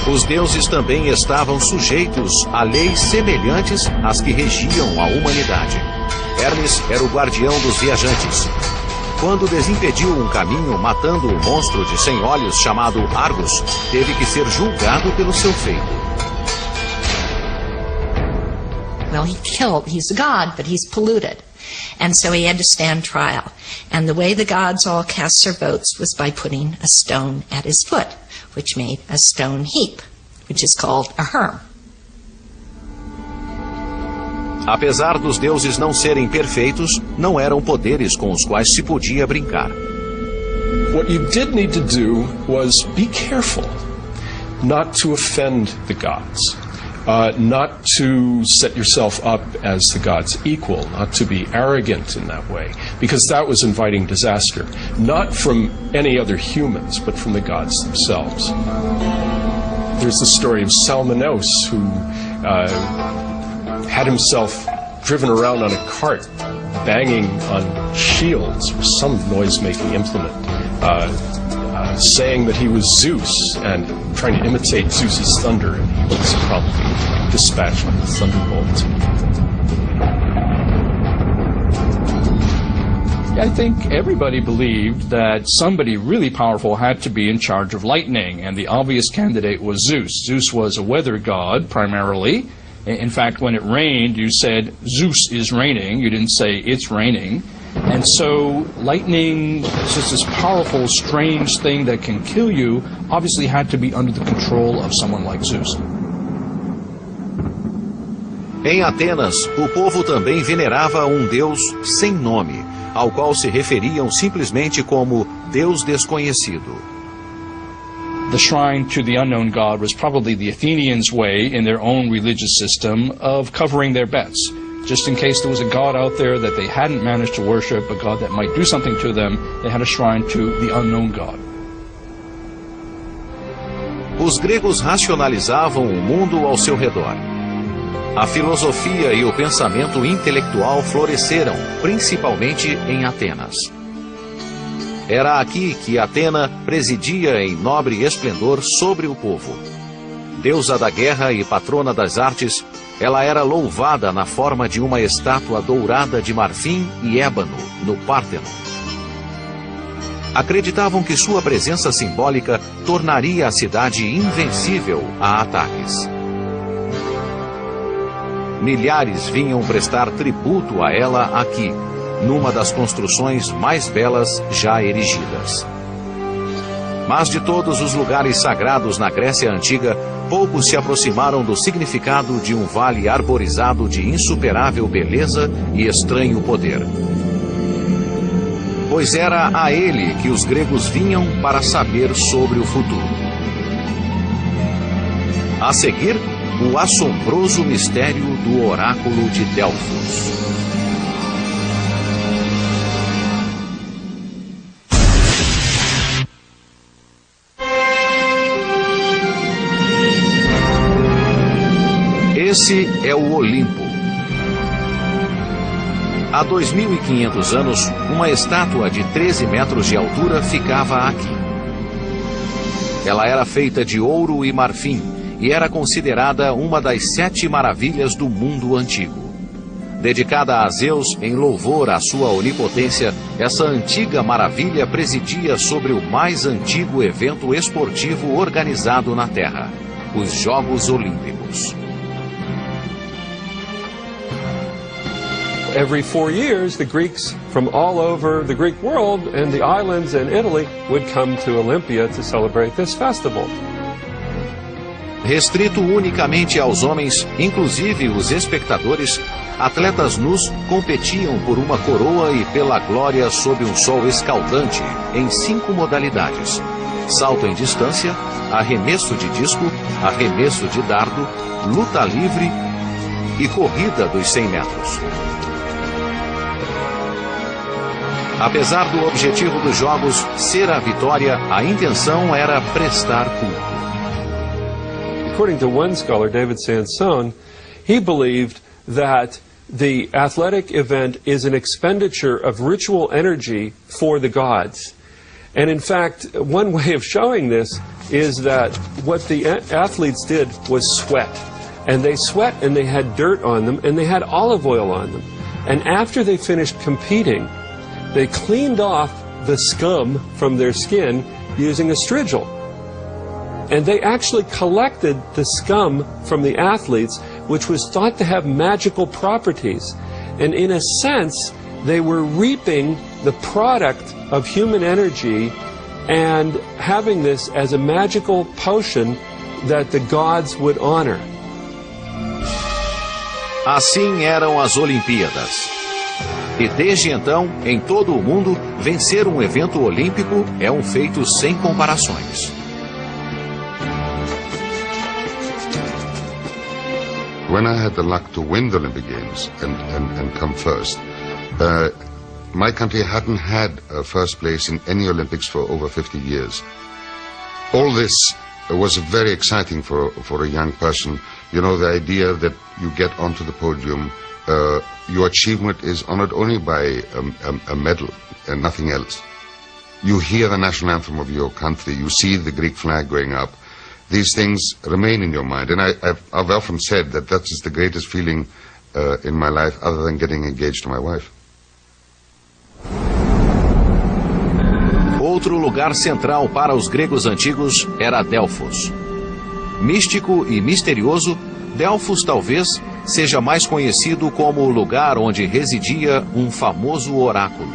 Os deuses também estavam sujeitos a leis semelhantes às que regiam a humanidade. Hermes era o guardião dos viajantes. Quando desimpediu um caminho matando um monstro de 100 olhos chamado Argus, teve que ser julgado pelo seu feito. Well, he's a god, but he's polluted. And so he had to stand trial. And the way the gods all cast their votes was by putting a stone at his foot, which made a stone heap, which is called a herm. Apesar dos deuses não serem perfeitos, não eram poderes com os quais se podia brincar. What you did need to do was be careful not to offend the gods. Not to set yourself up as the gods' equal, not to be arrogant in that way, because that was inviting disaster, not from any other humans, but from the gods themselves. There's the story of Salmonos, who had himself driven around on a cart, banging on shields or some noise-making implement, saying that he was Zeus and trying to imitate Zeus's thunder, and he was probably dispatched like a thunderbolt. I think everybody believed that somebody really powerful had to be in charge of lightning, and the obvious candidate was Zeus. Zeus was a weather god, primarily. In fact, when it rained, you said, Zeus is raining. You didn't say, it's raining. And so lightning, just this powerful, strange thing that can kill you, obviously had to be under the control of someone like Zeus. Em Atenas, o povo também venerava um deus sem nome, ao qual se referiam simplesmente como Deus desconhecido. The shrine to the unknown god was probably the Athenians' way, in their own religious system, of covering their bets. Just in case there was a god out there that they hadn't managed to worship, a god that might do something to them, they had a shrine to the unknown god. Os gregos racionalizavam o mundo ao seu redor. A filosofia e o pensamento intelectual floresceram, principalmente em Atenas. Era aqui que Atena presidia em nobre esplendor sobre o povo. Deusa da guerra e patrona das artes, ela era louvada na forma de uma estátua dourada de marfim e ébano, no Párteno. Acreditavam que sua presença simbólica tornaria a cidade invencível a ataques. Milhares vinham prestar tributo a ela aqui, numa das construções mais belas já erigidas. Mas de todos os lugares sagrados na Grécia Antiga, poucos se aproximaram do significado de um vale arborizado de insuperável beleza e estranho poder. Pois era a ele que os gregos vinham para saber sobre o futuro. A seguir, o assombroso mistério do oráculo de Delfos. Esse é o Olimpo. Há 2.500 anos, uma estátua de 13 metros de altura ficava aqui. Ela era feita de ouro e marfim e era considerada uma das 7 maravilhas do mundo antigo. Dedicada a Zeus em louvor à sua onipotência, essa antiga maravilha presidia sobre o mais antigo evento esportivo organizado na Terra, os Jogos Olímpicos. Every 4 years, the Greeks from all over the Greek world and the islands and Italy would come to Olympia to celebrate this festival. Restrito unicamente aos homens, inclusive os espectadores, atletas nus competiam por uma coroa e pela glória sob um sol escaldante em 5 modalidades: salto em distância, arremesso de disco, arremesso de dardo, luta livre e corrida dos 100 metros. Apesar do objetivo dos Jogos ser a vitória, a intenção era prestar culto. According to one scholar, David Sansone, he believed that the athletic event is an expenditure of ritual energy for the gods. And in fact, one way of showing this is that what the athletes did was sweat. And they sweat and they had dirt on them and they had olive oil on them. And after they finished competing, they cleaned off the scum from their skin using a strigil. And they actually collected the scum from the athletes, which was thought to have magical properties. And in a sense, they were reaping the product of human energy and having this as a magical potion that the gods would honor. Assim eram as Olimpíadas. E desde então, em todo o mundo, vencer um evento olímpico é um feito sem comparações. When I had the luck to win the Olympic Games and come first, my country hadn't had a first place in any Olympics for over 50 years. All this was very exciting for a young person. You know, the idea that you get onto the podium, your achievement is honored only by a medal and nothing else. You hear the national anthem of your country, you see the Greek flag going up. These things remain in your mind, and I've often said that that is the greatest feeling in my life, other than getting engaged to my wife. Outro lugar central para os gregos antigos era Delfos. Místico e misterioso, Delfos talvez seja mais conhecido como o lugar onde residia um famoso oráculo.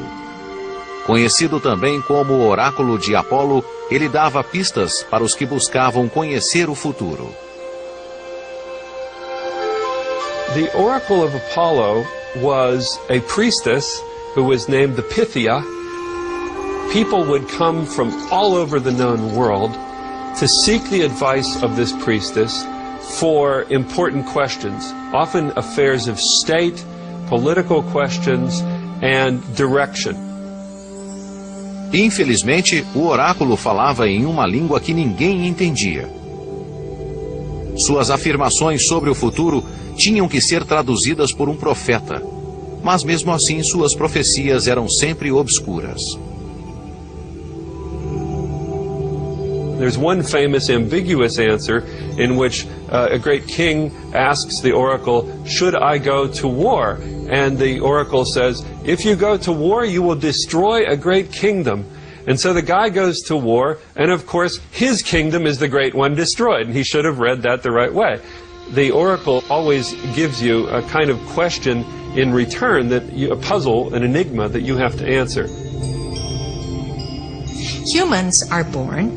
Conhecido também como o oráculo de Apolo, ele dava pistas para os que buscavam conhecer o futuro. The oracle of Apollo was a priestess who was named the Pythia. People would come from all over the known world to seek the advice of this priestess for important questions, often affairs of state, political questions, and direction. Infelizmente, o oráculo falava em uma língua que ninguém entendia. Suas afirmações sobre o futuro tinham que ser traduzidas por um profeta, mas mesmo assim suas profecias eram sempre obscuras. There's one famous ambiguous answer in which a great king asks the oracle, "Should I go to war?" And the oracle says, "If you go to war, you will destroy a great kingdom." And so the guy goes to war, and of course his kingdom is the great one destroyed, and he should have read that the right way. The oracle always gives you a kind of question in return, a puzzle, an enigma that you have to answer. Humans are born,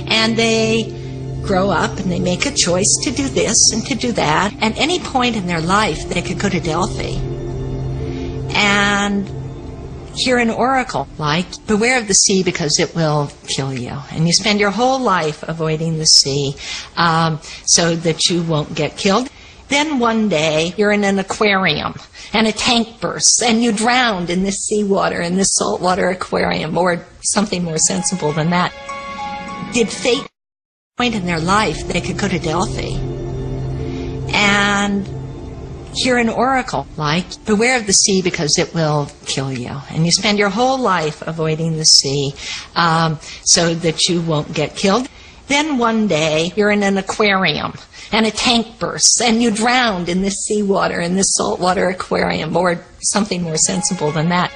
and they grow up and they make a choice to do this and to do that. At any point in their life, they could go to Delphi and hear an oracle like, beware of the sea because it will kill you. And you spend your whole life avoiding the sea so that you won't get killed. Then one day, you're in an aquarium and a tank bursts and you drowned in this seawater, in this saltwater aquarium, or something more sensible than that. Did fate point in their life they could go to Delphi and hear an oracle like, beware of the sea because it will kill you. And you spend your whole life avoiding the sea so that you won't get killed. Then one day, you're in an aquarium and a tank bursts and you drowned in this seawater, in this saltwater aquarium, or something more sensible than that.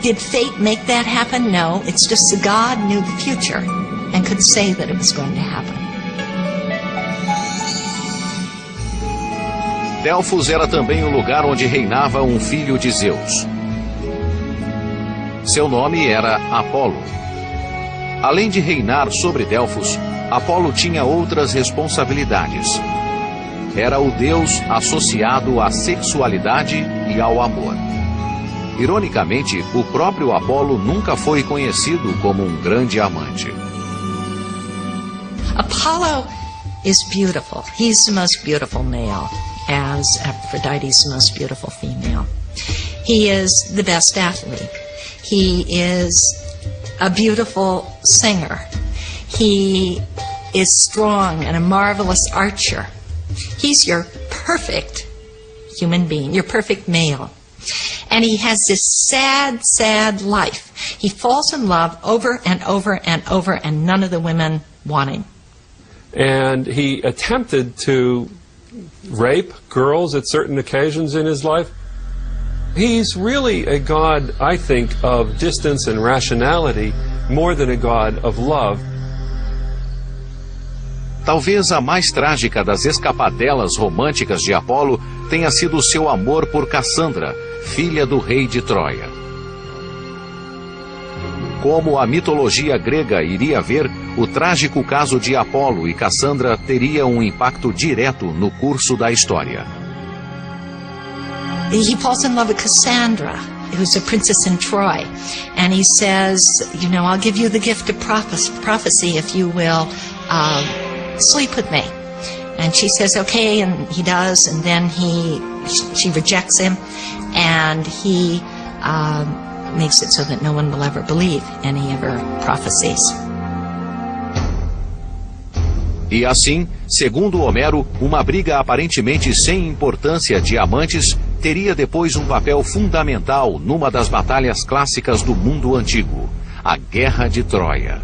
Did fate make that happen? No. It's just that God knew the future and could say that it was going to happen. Delfos era também o lugar onde reinava um filho de Zeus. Seu nome era Apolo. Além de reinar sobre Delfos, Apolo tinha outras responsabilidades. Era o deus associado à sexualidade e ao amor. Ironicamente, o próprio Apolo nunca foi conhecido como um grande amante. Apollo is beautiful. He's the most beautiful male, as Aphrodite is the most beautiful female. He is the best athlete. He is a beautiful singer. He is strong and a marvelous archer. He's your perfect human being, your perfect male. And he has this sad, sad life. He falls in love over and over and over, and none of the women want him. And he attempted to rape girls at certain occasions in his life. He's really a god, I think, of distance and rationality more than a god of love. Talvez a mais trágica das escapadelas românticas de Apolo tenha sido o seu amor por Cassandra, filha do rei de Troia. Como a mitologia grega iria ver, o trágico caso de Apolo e Cassandra teria um impacto direto no curso da história. He falls in love with Cassandra, who's a princess in Troy, and he says, you know, I'll give you the gift of prophecy if you will sleep with me. And she says, okay, and he does, and then she rejects him, and he makes it so that no one will ever believe any of her prophecies. E assim, segundo Homero, uma briga aparentemente sem importância de amantes teria depois um papel fundamental numa das batalhas clássicas do mundo antigo, a Guerra de Troia.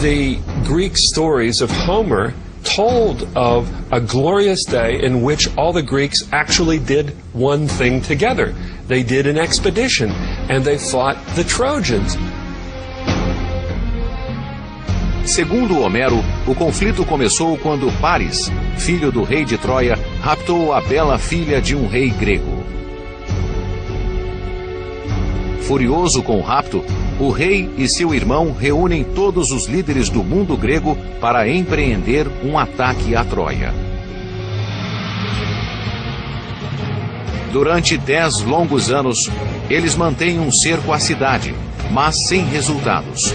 The Greek stories of Homer told of a glorious day in which all the Greeks actually did one thing together. They did an expedition, and they fought the Trojans. Segundo Homero, o conflito começou quando Paris, filho do rei de Troia, raptou a bela filha de um rei grego. Furioso com o rapto, o rei e seu irmão reúnem todos os líderes do mundo grego para empreender um ataque a Troia. Durante 10 longos anos, eles mantêm um cerco à cidade, mas sem resultados.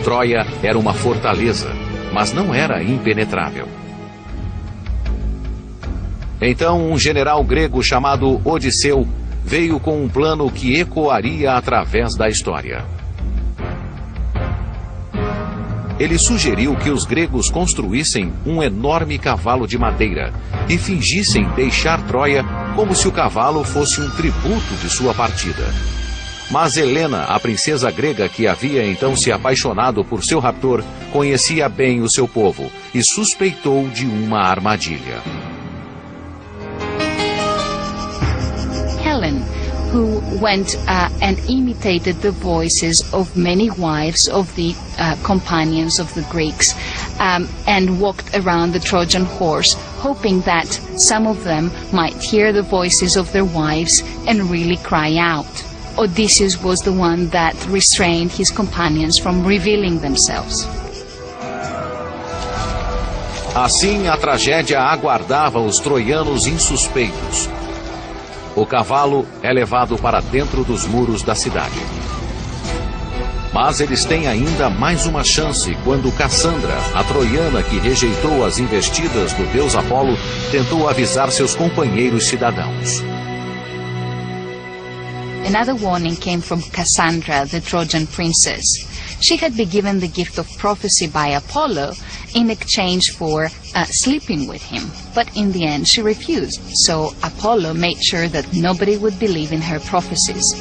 Troia era uma fortaleza, mas não era impenetrável. Então, um general grego chamado Odisseu veio com um plano que ecoaria através da história. Ele sugeriu que os gregos construíssem um enorme cavalo de madeira e fingissem deixar Troia como se o cavalo fosse um tributo de sua partida. Mas Helena, a princesa grega que havia então se apaixonado por seu raptor, conhecia bem o seu povo e suspeitou de uma armadilha. Helen, who went and imitated the voices of many wives of the companions of the Greeks and walked around the Trojan horse, hoping that some of them might hear the voices of their wives and really cry out. Odysseus was the one that restrained his companions from revealing themselves. Assim, a tragédia aguardava os troianos insuspeitos. O cavalo é levado para dentro dos muros da cidade. Mas eles têm ainda mais uma chance quando Cassandra, a troiana que rejeitou as investidas do deus Apolo, tentou avisar seus companheiros cidadãos. Another warning came from Cassandra, the Trojan princess. She had been given the gift of prophecy by Apollo in exchange for sleeping with him. But in the end she refused, so Apollo made sure that nobody would believe in her prophecies.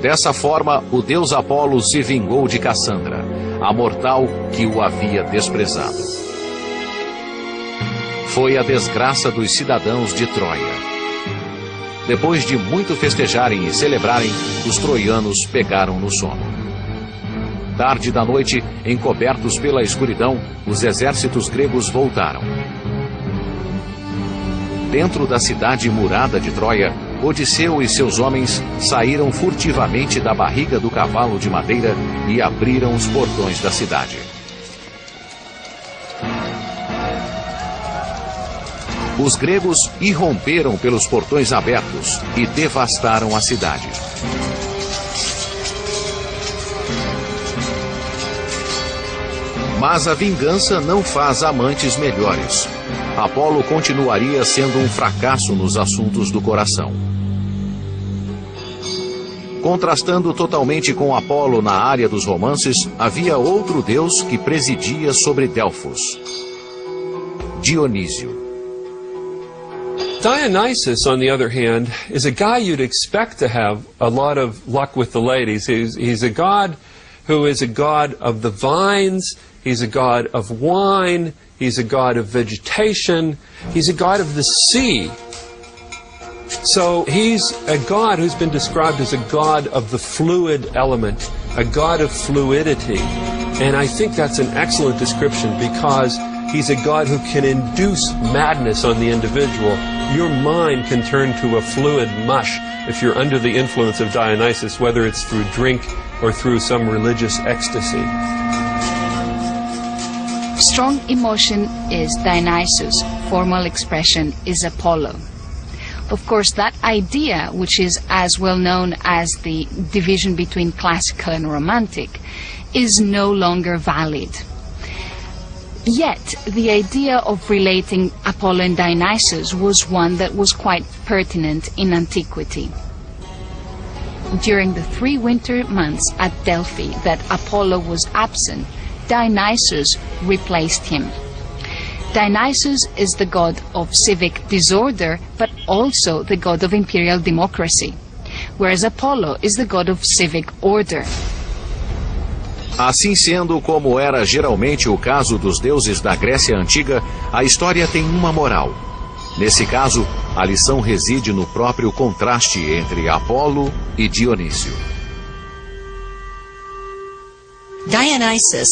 Dessa forma, o deus Apolo se vingou de Cassandra, a mortal que o havia desprezado. Foi a desgraça dos cidadãos de Troia. Depois de muito festejarem e celebrarem, os troianos pegaram no sono. Tarde da noite, encobertos pela escuridão, os exércitos gregos voltaram. Dentro da cidade murada de Troia, Odisseu e seus homens saíram furtivamente da barriga do cavalo de madeira e abriram os portões da cidade. Os gregos irromperam pelos portões abertos e devastaram a cidade. Mas a vingança não faz amantes melhores. Apolo continuaria sendo um fracasso nos assuntos do coração. Contrastando totalmente com Apolo na área dos romances, havia outro deus que presidia sobre Delfos: Dionísio. Dionysus, on the other hand, is a guy you'd expect to have a lot of luck with the ladies. He's a god who is a god of the vines, he's a god of wine, he's a god of vegetation, he's a god of the sea. So he's a god who's been described as a god of the fluid element, a god of fluidity. And I think that's an excellent description because he's a god who can induce madness on the individual. Your mind can turn to a fluid mush if you're under the influence of Dionysus, whether it's through drink or through some religious ecstasy. Strong emotion is Dionysus. Formal expression is Apollo. Of course, that idea, which is as well known as the division between classical and romantic, is no longer valid. Yet, the idea of relating Apollo and Dionysus was one that was quite pertinent in antiquity. During the 3 winter months at Delphi that Apollo was absent, Dionysus replaced him. Dionysus is the god of civic disorder, but also the god of imperial democracy, whereas Apollo is the god of civic order. Assim sendo, como era geralmente o caso dos deuses da Grécia Antiga, a história tem uma moral. Nesse caso, a lição reside no próprio contraste entre Apolo e Dionísio. Dionysus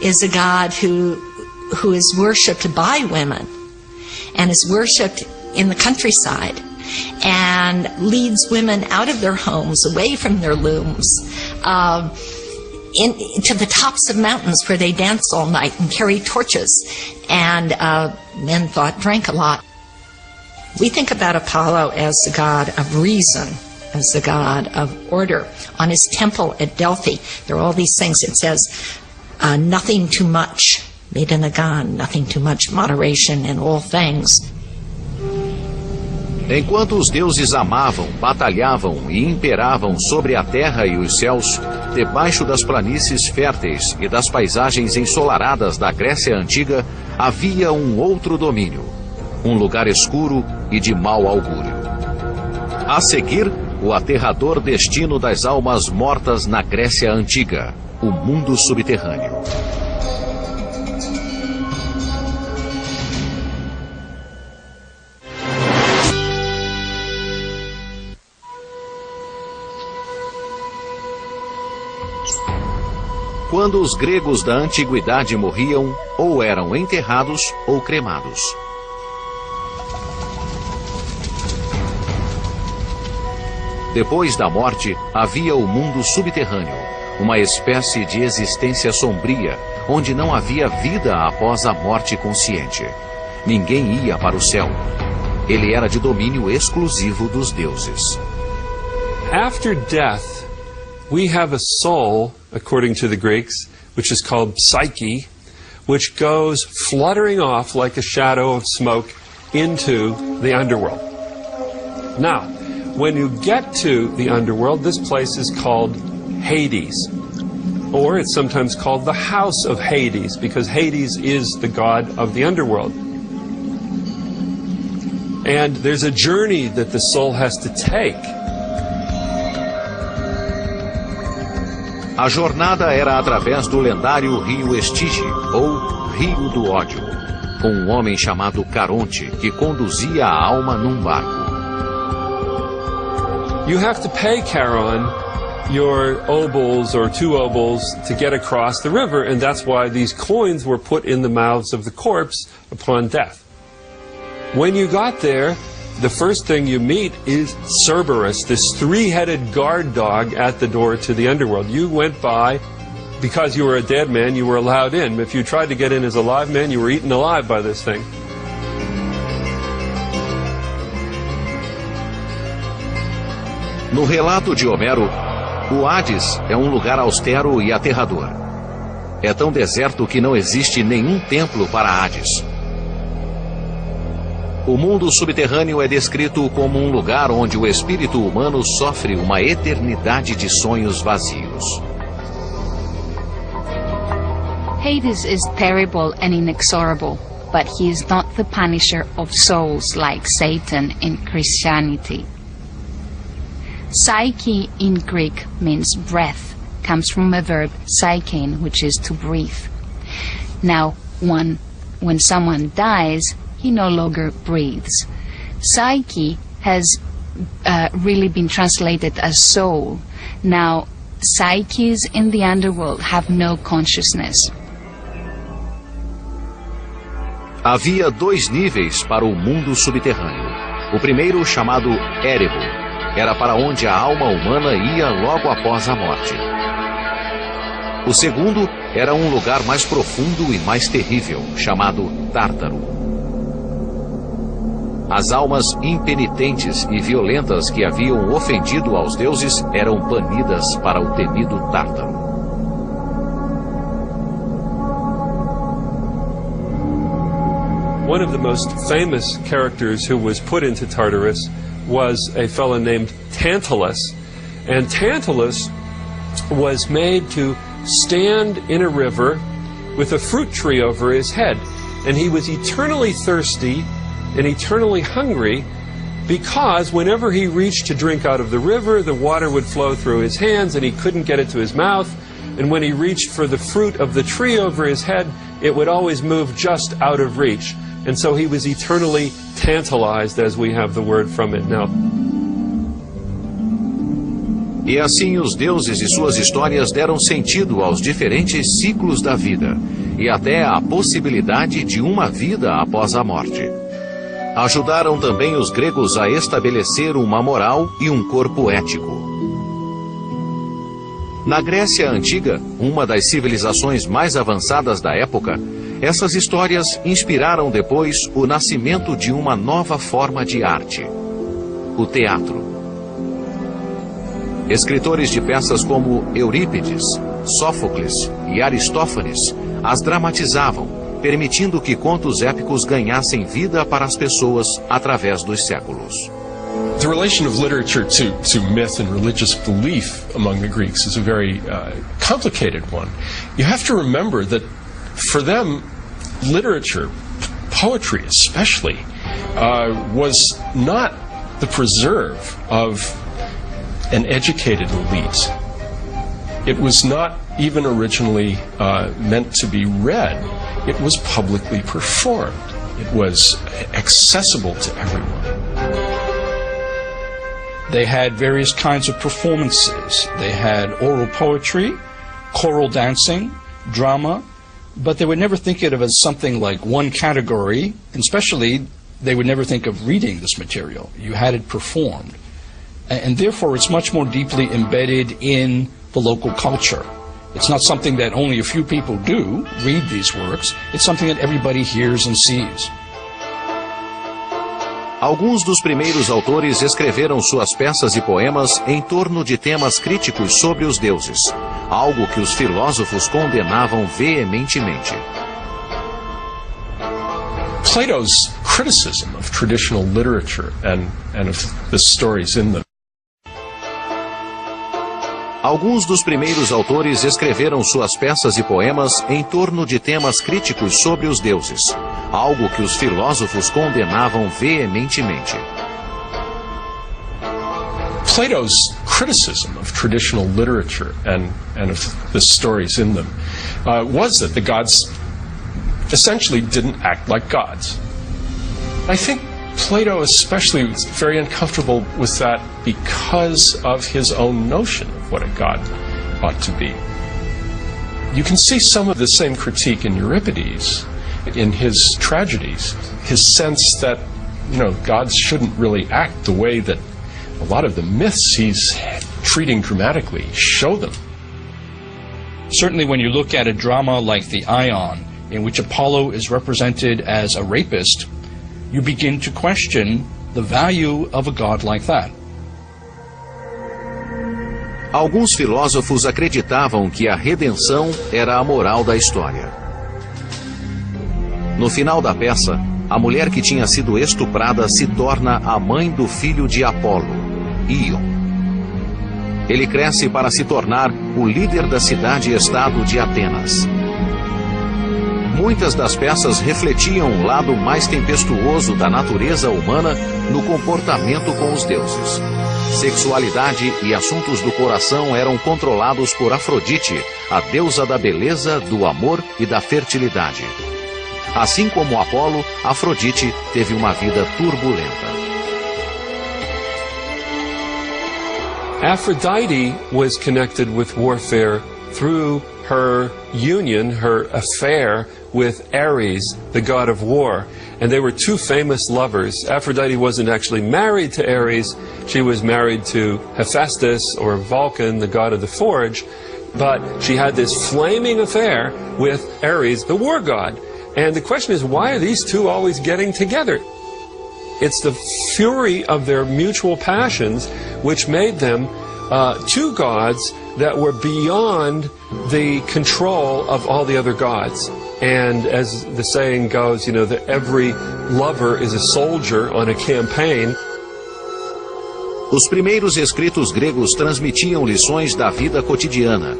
is a god who is worshipped by women and is worshipped in the countryside and leads women out of their homes, away from their looms, to the tops of mountains where they dance all night and carry torches, and men drank a lot. We think about Apollo as the god of reason, as the god of order. On his temple at Delphi, there are all these things. It says, nothing too much, made in a gun, nothing too much, moderation in all things. Enquanto os deuses amavam, batalhavam e imperavam sobre a terra e os céus, debaixo das planícies férteis e das paisagens ensolaradas da Grécia Antiga, havia um outro domínio, um lugar escuro e de mau augúrio. A seguir, o aterrador destino das almas mortas na Grécia Antiga, o mundo subterrâneo. Quando os gregos da antiguidade morriam, ou eram enterrados ou cremados. Depois da morte, havia o mundo subterrâneo, uma espécie de existência sombria, onde não havia vida após a morte consciente. Ninguém ia para o céu. Ele era de domínio exclusivo dos deuses. After death, we have a soul, according to the Greeks, which is called psyche, which goes fluttering off like a shadow of smoke into the underworld. Now, when you get to the underworld, this place is called Hades, or it's sometimes called the House of Hades, because Hades is the god of the underworld. And there's a journey that the soul has to take. A jornada era através do lendário rio Estige, ou Rio do Ódio, com um homem chamado Caronte, que conduzia a alma num barco. You have to pay Charon your obols or 2 obols to get across the river, and that's why these coins were put in the mouths of the corpse upon death. When you got there, the first thing you meet is Cerberus, this 3-headed guard dog at the door to the underworld. You went by, because you were a dead man, you were allowed in. If you tried to get in as a live man, you were eaten alive by this thing. No relato de Homero, o Hades é um lugar austero e aterrador. É tão deserto que não existe nenhum templo para Hades. O mundo subterrâneo é descrito como um lugar onde o espírito humano sofre uma eternidade de sonhos vazios. Hades is terrible and inexorable, but he is not the punisher of souls like Satan in Christianity. Psyche in Greek means breath, comes from a verb psychein, which is to breathe. Now, when someone dies, he no longer breathes. Psyche has really been translated as soul. Now, psyches in the underworld have no consciousness. Havia 2 níveis para o mundo subterrâneo. O primeiro, chamado Érebo, era para onde a alma humana ia logo após a morte. O segundo era um lugar mais profundo e mais terrível, chamado Tártaro. As almas impenitentes e violentas que haviam ofendido aos deuses eram banidas para o temido Tártaro. One of the most famous characters who was put into Tartarus was a fellow named Tantalus. And Tantalus was made to stand in a river with a fruit tree over his head. And he was eternally thirsty and eternally hungry, because whenever he reached to drink out of the river, the water would flow through his hands and he couldn't get it to his mouth. And when he reached for the fruit of the tree over his head, it would always move just out of reach. And so he was eternally tantalized, as we have the word from it now. E assim os deuses e suas histórias deram sentido aos diferentes ciclos da vida, e até à possibilidade de uma vida após a morte. Ajudaram também os gregos a estabelecer uma moral e um corpo ético. Na Grécia Antiga, uma das civilizações mais avançadas da época, essas histórias inspiraram depois o nascimento de uma nova forma de arte: o teatro. Escritores de peças como Eurípides, Sófocles e Aristófanes as dramatizavam, permitindo que contos épicos ganhassem vida para as pessoas através dos séculos. The relation of literature to myth and religious belief among the Greeks is a very complicated one. You have to remember that for them, literature, poetry especially, was not the preserve of an educated elite. It was not even originally meant to be read. It was publicly performed. It was accessible to everyone. They had various kinds of performances. They had oral poetry, choral dancing, drama, but they would never think of it as something like one category, and especially they would never think of reading this material. You had it performed. and therefore it's much more deeply embedded in the local culture. It's not something that only a few people do, read these works. It's something that everybody hears and sees. Alguns dos primeiros autores escreveram suas peças e poemas em torno de temas críticos sobre os deuses, algo que os filósofos condenavam veementemente. Plato's criticism of traditional literature and of the stories in them. Alguns dos primeiros autores escreveram suas peças e poemas em torno de temas críticos sobre os deuses, algo que os filósofos condenavam veementemente. Plato's criticism of traditional literature and of the stories in them was that the gods essentially didn't act like gods. I think Plato especially was very uncomfortable with that because of his own notion of what a god ought to be. You can see some of the same critique in Euripides, in his tragedies, his sense that, gods shouldn't really act the way that a lot of the myths he's treating dramatically show them. Certainly when you look at a drama like the Ion, in which Apollo is represented as a rapist, you begin to question the value of a god like that. Alguns filósofos acreditavam que a redenção era a moral da história. No final da peça, a mulher que tinha sido estuprada se torna a mãe do filho de Apolo, Íon. Ele cresce para se tornar o líder da cidade-estado de Atenas. Muitas das peças refletiam o lado mais tempestuoso da natureza humana no comportamento com os deuses. Sexualidade e assuntos do coração eram controlados por Afrodite, a deusa da beleza, do amor e da fertilidade. Assim como Apolo, Afrodite teve uma vida turbulenta. Aphrodite was connected with warfare through her union, her affair with Ares, the god of war. And they were two famous lovers. Aphrodite wasn't actually married to Ares. She was married to Hephaestus, or Vulcan, the god of the forge. But she had this flaming affair with Ares, the war god. And the question is, why are these two always getting together? It's the fury of their mutual passions which made them two gods that were beyond the control of all the other gods. And as the saying goes, that every lover is a soldier on a campaign. Os primeiros escritos gregos transmitiam lições da vida cotidiana.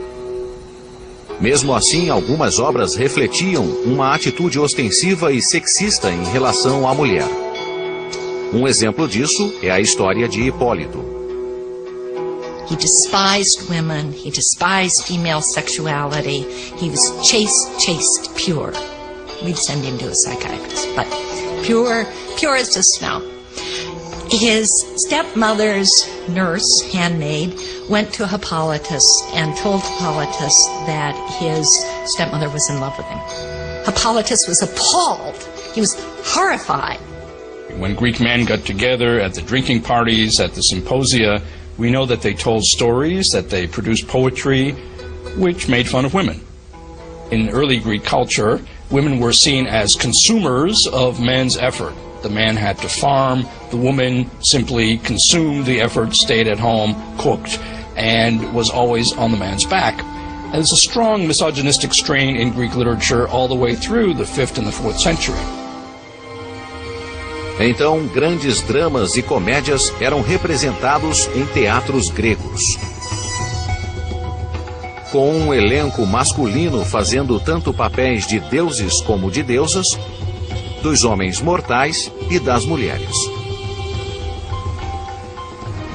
Mesmo assim, algumas obras refletiam uma atitude ostensiva e sexista em relação à mulher. Um exemplo disso é a história de Hipólito. He despised women, he despised female sexuality, he was chaste, pure. We'd send him to a psychiatrist, but pure as the snow. His stepmother's nurse, handmaid, went to Hippolytus and told Hippolytus that his stepmother was in love with him. Hippolytus was appalled. He was horrified. When Greek men got together at the drinking parties, at the symposia, we know that they told stories, that they produced poetry, which made fun of women. In early Greek culture, women were seen as consumers of men's effort. The man had to farm, the woman simply consumed the effort, stayed at home, cooked, and was always on the man's back. And there's a strong misogynistic strain in Greek literature all the way through the 5th and the 4th century. Então, grandes dramas e comédias eram representados em teatros gregos. Com um elenco masculino fazendo tanto papéis de deuses como de deusas, dos homens mortais e das mulheres.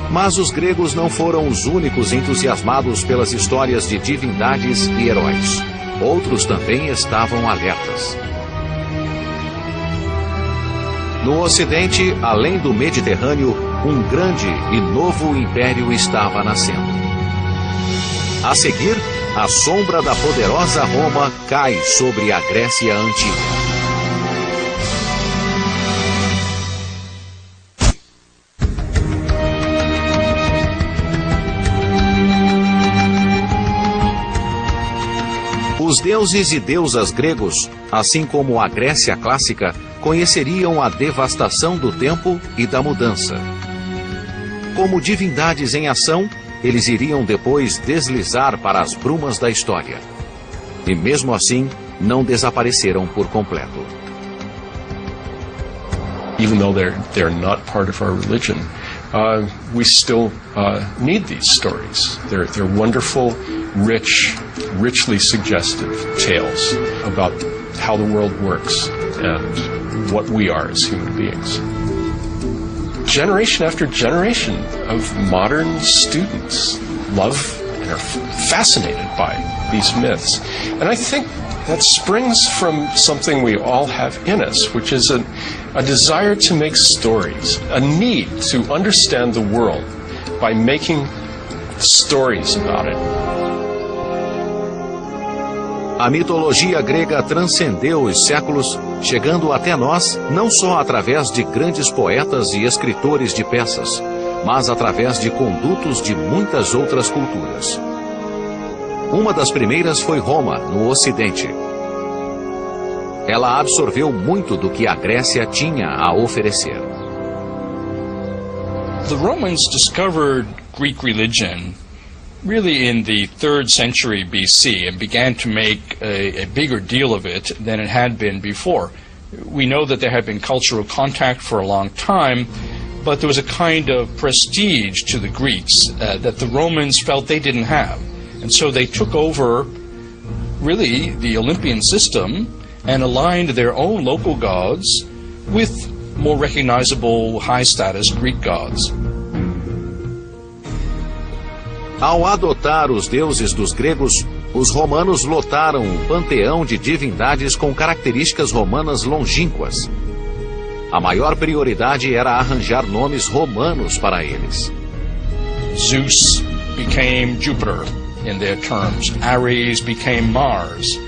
Mas os gregos não foram os únicos entusiasmados pelas histórias de divindades e heróis. Outros também estavam alertas. No Ocidente, além do Mediterrâneo, um grande e novo império estava nascendo. A seguir, a sombra da poderosa Roma cai sobre a Grécia Antiga. Os deuses e deusas gregos, assim como a Grécia clássica, conheceriam a devastação do tempo e da mudança. Como divindades em ação, eles iriam depois deslizar para as brumas da história. E mesmo assim, não desapareceram por completo. Even though they're not part of our religion, we still need these stories. They're wonderful, rich, richly suggestive tales about how the world works and what we are as human beings. Generation after generation of modern students love and are fascinated by these myths. And I think that springs from something we all have in us, which is a desire to make stories, a need to understand the world by making stories about it. A mitologia grega transcendeu os séculos, chegando até nós não só através de grandes poetas e escritores de peças, mas através de condutos de muitas outras culturas. Uma das primeiras foi Roma, no Ocidente. Ela absorveu muito do que a Grécia tinha a oferecer. The Romans discovered Greek religion really in the 3rd century BC and began to make a bigger deal of it than it had been before. We know that there had been cultural contact for a long time, but there was a kind of prestige to the Greeks that the Romans felt they didn't have. And so they took over really the Olympian system and aligned their own local gods with more recognizable high-status Greek gods. Ao adotar os deuses dos gregos, os romanos lotaram um panteão de divindades com características romanas longínquas. A maior prioridade era arranjar nomes romanos para eles. Zeus became Jupiter in their terms. Ares became Mars.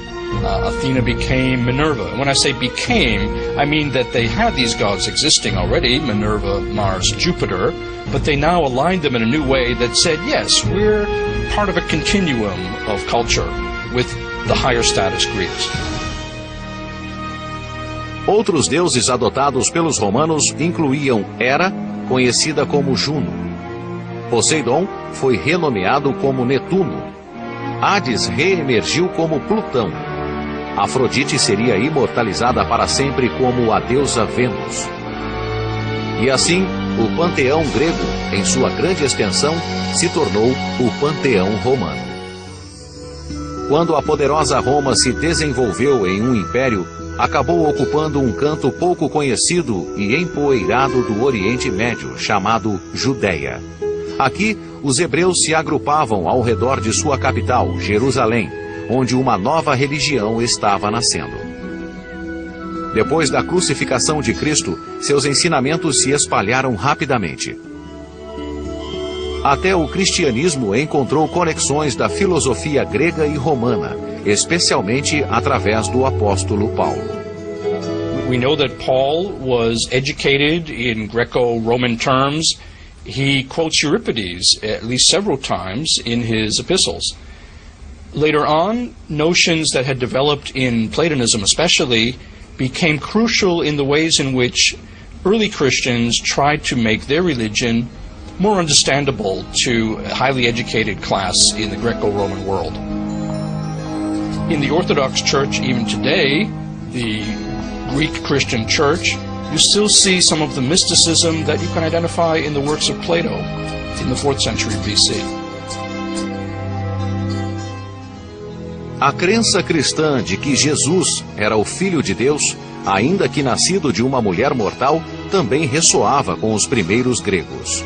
Athena became Minerva. And when I say became, I mean that they had these gods existing already, Minerva, Mars, Jupiter, but they now aligned them in a new way that said, yes, we're part of a continuum of culture with the higher status Greeks. Outros deuses adotados pelos romanos incluíam Hera, conhecida como Juno. Poseidon foi renomeado como Netuno. Hades reemergiu como Plutão. Afrodite seria imortalizada para sempre como a deusa Vênus. E assim, o panteão grego, em sua grande extensão, se tornou o panteão romano. Quando a poderosa Roma se desenvolveu em um império, acabou ocupando um canto pouco conhecido e empoeirado do Oriente Médio, chamado Judéia. Aqui, os hebreus se agrupavam ao redor de sua capital, Jerusalém, onde uma nova religião estava nascendo. Depois da crucificação de Cristo, seus ensinamentos se espalharam rapidamente. Até o cristianismo encontrou conexões da filosofia grega e romana, especialmente através do apóstolo Paulo. We know that Paul was educated in Greco-Roman terms. He quotes Euripides at least several times in his epistles. Later on, notions that had developed in Platonism especially became crucial in the ways in which early Christians tried to make their religion more understandable to a highly educated class in the Greco-Roman world. In the Orthodox Church, even today, the Greek Christian Church, you still see some of the mysticism that you can identify in the works of Plato in the 4th century BC. A crença cristã de que Jesus era o Filho de Deus, ainda que nascido de uma mulher mortal, também ressoava com os primeiros gregos.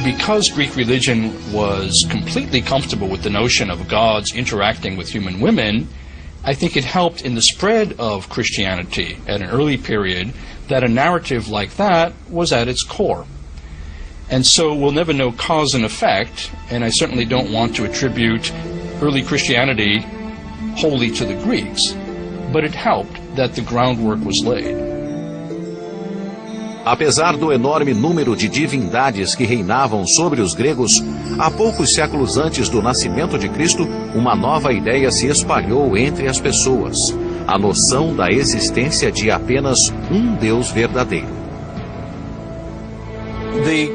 Because Greek religion was completely comfortable with the notion of gods interacting with human women, I think it helped in the spread of Christianity at an early period that a narrative like that was at its core. And so we'll never know cause and effect, and I certainly don't want to attribute early Christianity wholly to the Greeks, but it helped that the groundwork was laid. Apesar do enorme número de divindades que reinavam sobre os gregos, há poucos séculos antes do nascimento de Cristo, uma nova ideia se espalhou entre as pessoas: a noção da existência de apenas um Deus verdadeiro. The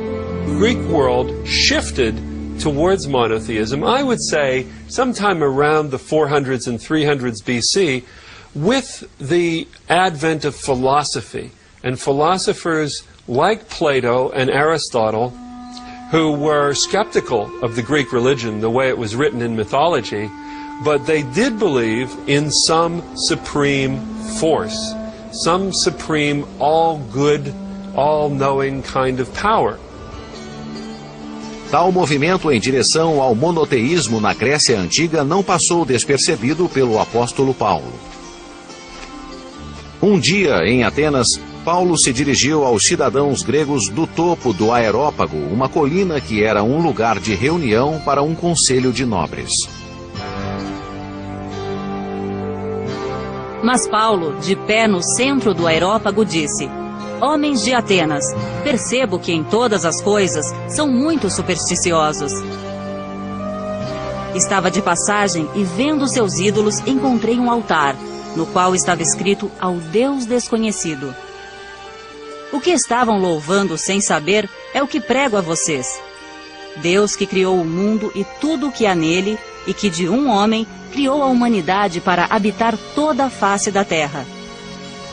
Greek world shifted towards monotheism, I would say, sometime around the 400s and 300s BC, with the advent of philosophy. And philosophers like Plato and Aristotle, who were skeptical of the Greek religion, the way it was written in mythology, but they did believe in some supreme force, some supreme, all-good, all-knowing kind of power. Tal movimento em direção ao monoteísmo na Grécia Antiga não passou despercebido pelo apóstolo Paulo. Um dia, em Atenas, Paulo se dirigiu aos cidadãos gregos do topo do Aerópago, uma colina que era um lugar de reunião para um conselho de nobres. Mas Paulo, de pé no centro do Aerópago, disse: Homens de Atenas, percebo que em todas as coisas são muito supersticiosos. Estava de passagem e, vendo seus ídolos, encontrei um altar, no qual estava escrito ao Deus desconhecido. O que estavam louvando sem saber é o que prego a vocês. Deus que criou o mundo e tudo o que há nele, e que de um homem criou a humanidade para habitar toda a face da terra.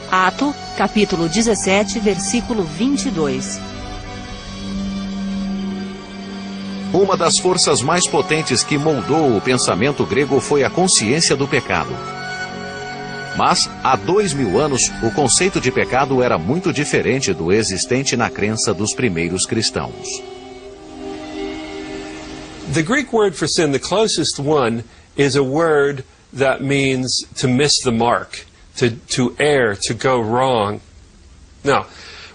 Ato, capítulo 17, versículo 22. Uma das forças mais potentes que moldou o pensamento grego foi a consciência do pecado. Mas, há 2000 anos, o conceito de pecado era muito diferente do existente na crença dos primeiros cristãos. The Greek word for sin, the closest one, is a word that means to miss the mark, to err, to go wrong. Now,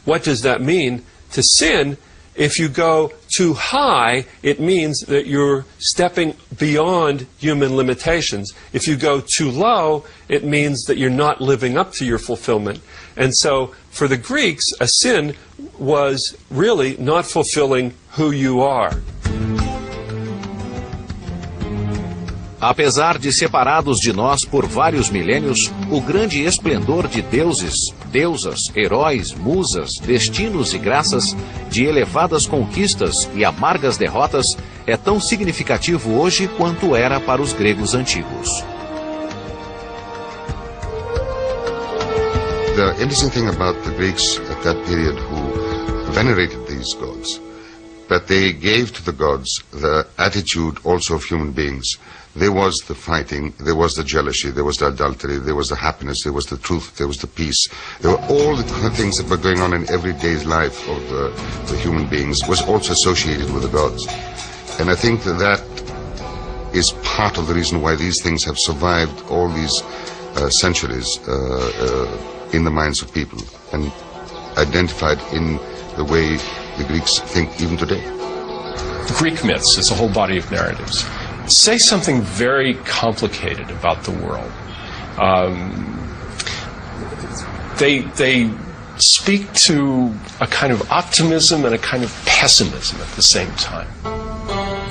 what does that mean? To sin, if you go too high, it means that you're stepping beyond human limitations. If you go too low, it means that you're not living up to your fulfillment. And so, for the Greeks, a sin was really not fulfilling who you are. Apesar de separados de nós por vários milênios, o grande esplendor de deuses, deusas, heróis, musas, destinos e graças, de elevadas conquistas e amargas derrotas, é tão significativo hoje quanto era para os gregos antigos. The interesting thing about the Greeks at that period who venerated these gods, that they gave to the gods the attitude also of human beings. There was the fighting, there was the jealousy, there was the adultery, there was the happiness, there was the truth, there was the peace. There were all the things that were going on in everyday's life of the human beings was also associated with the gods. And I think that is part of the reason why these things have survived all these centuries in the minds of people and identified in the way the Greeks think even today. The Greek myths is a whole body of narratives. Say something very complicated about the world. They speak to a kind of optimism and a kind of pessimism at the same time.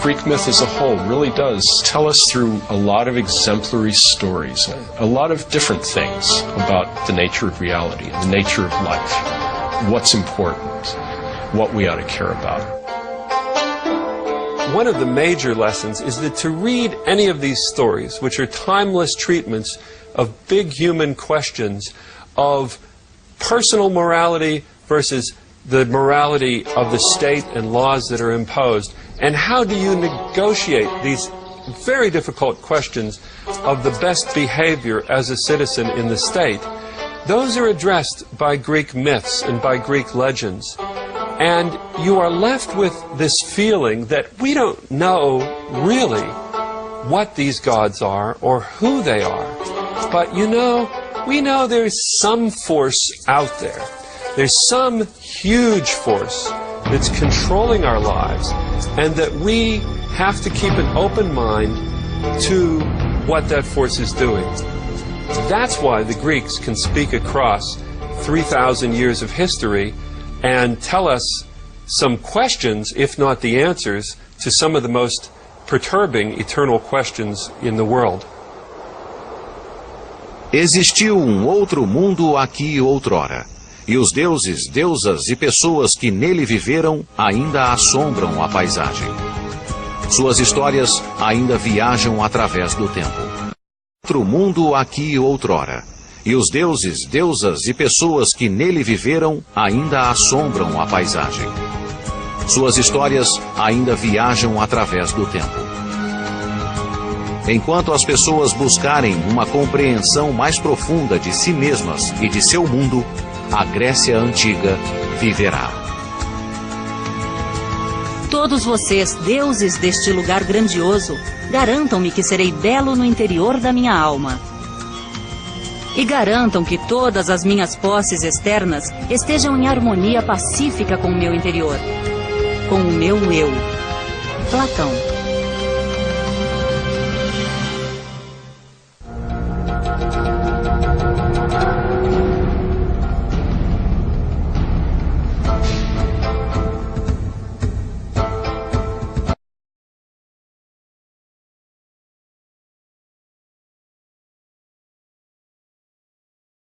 Greek myth as a whole really does tell us through a lot of exemplary stories, a lot of different things about the nature of reality, the nature of life, what's important, what we ought to care about. One of the major lessons is that to read any of these stories, which are timeless treatments of big human questions of personal morality versus the morality of the state and laws that are imposed, and how do you negotiate these very difficult questions of the best behavior as a citizen in the state, those are addressed by Greek myths and by Greek legends. And you are left with this feeling that we don't know really what these gods are or who they are. But you know, we know there's some force out there. There's some huge force that's controlling our lives, and that we have to keep an open mind to what that force is doing. That's why the Greeks can speak across 3,000 years of history and tell us some questions, if not the answers, to some of the most perturbing eternal questions in the world. Existiu um outro mundo aqui outrora, e os deuses, deusas e pessoas que nele viveram ainda assombram a paisagem. Suas histórias ainda viajam através do tempo. Outro mundo aqui outrora, e os deuses, deusas e pessoas que nele viveram ainda assombram a paisagem. Suas histórias ainda viajam através do tempo. Enquanto as pessoas buscarem uma compreensão mais profunda de si mesmas e de seu mundo, a Grécia Antiga viverá. Todos vocês, deuses deste lugar grandioso, garantam-me que serei belo no interior da minha alma. E garantam que todas as minhas posses externas estejam em harmonia pacífica com o meu interior, com o meu eu. Platão.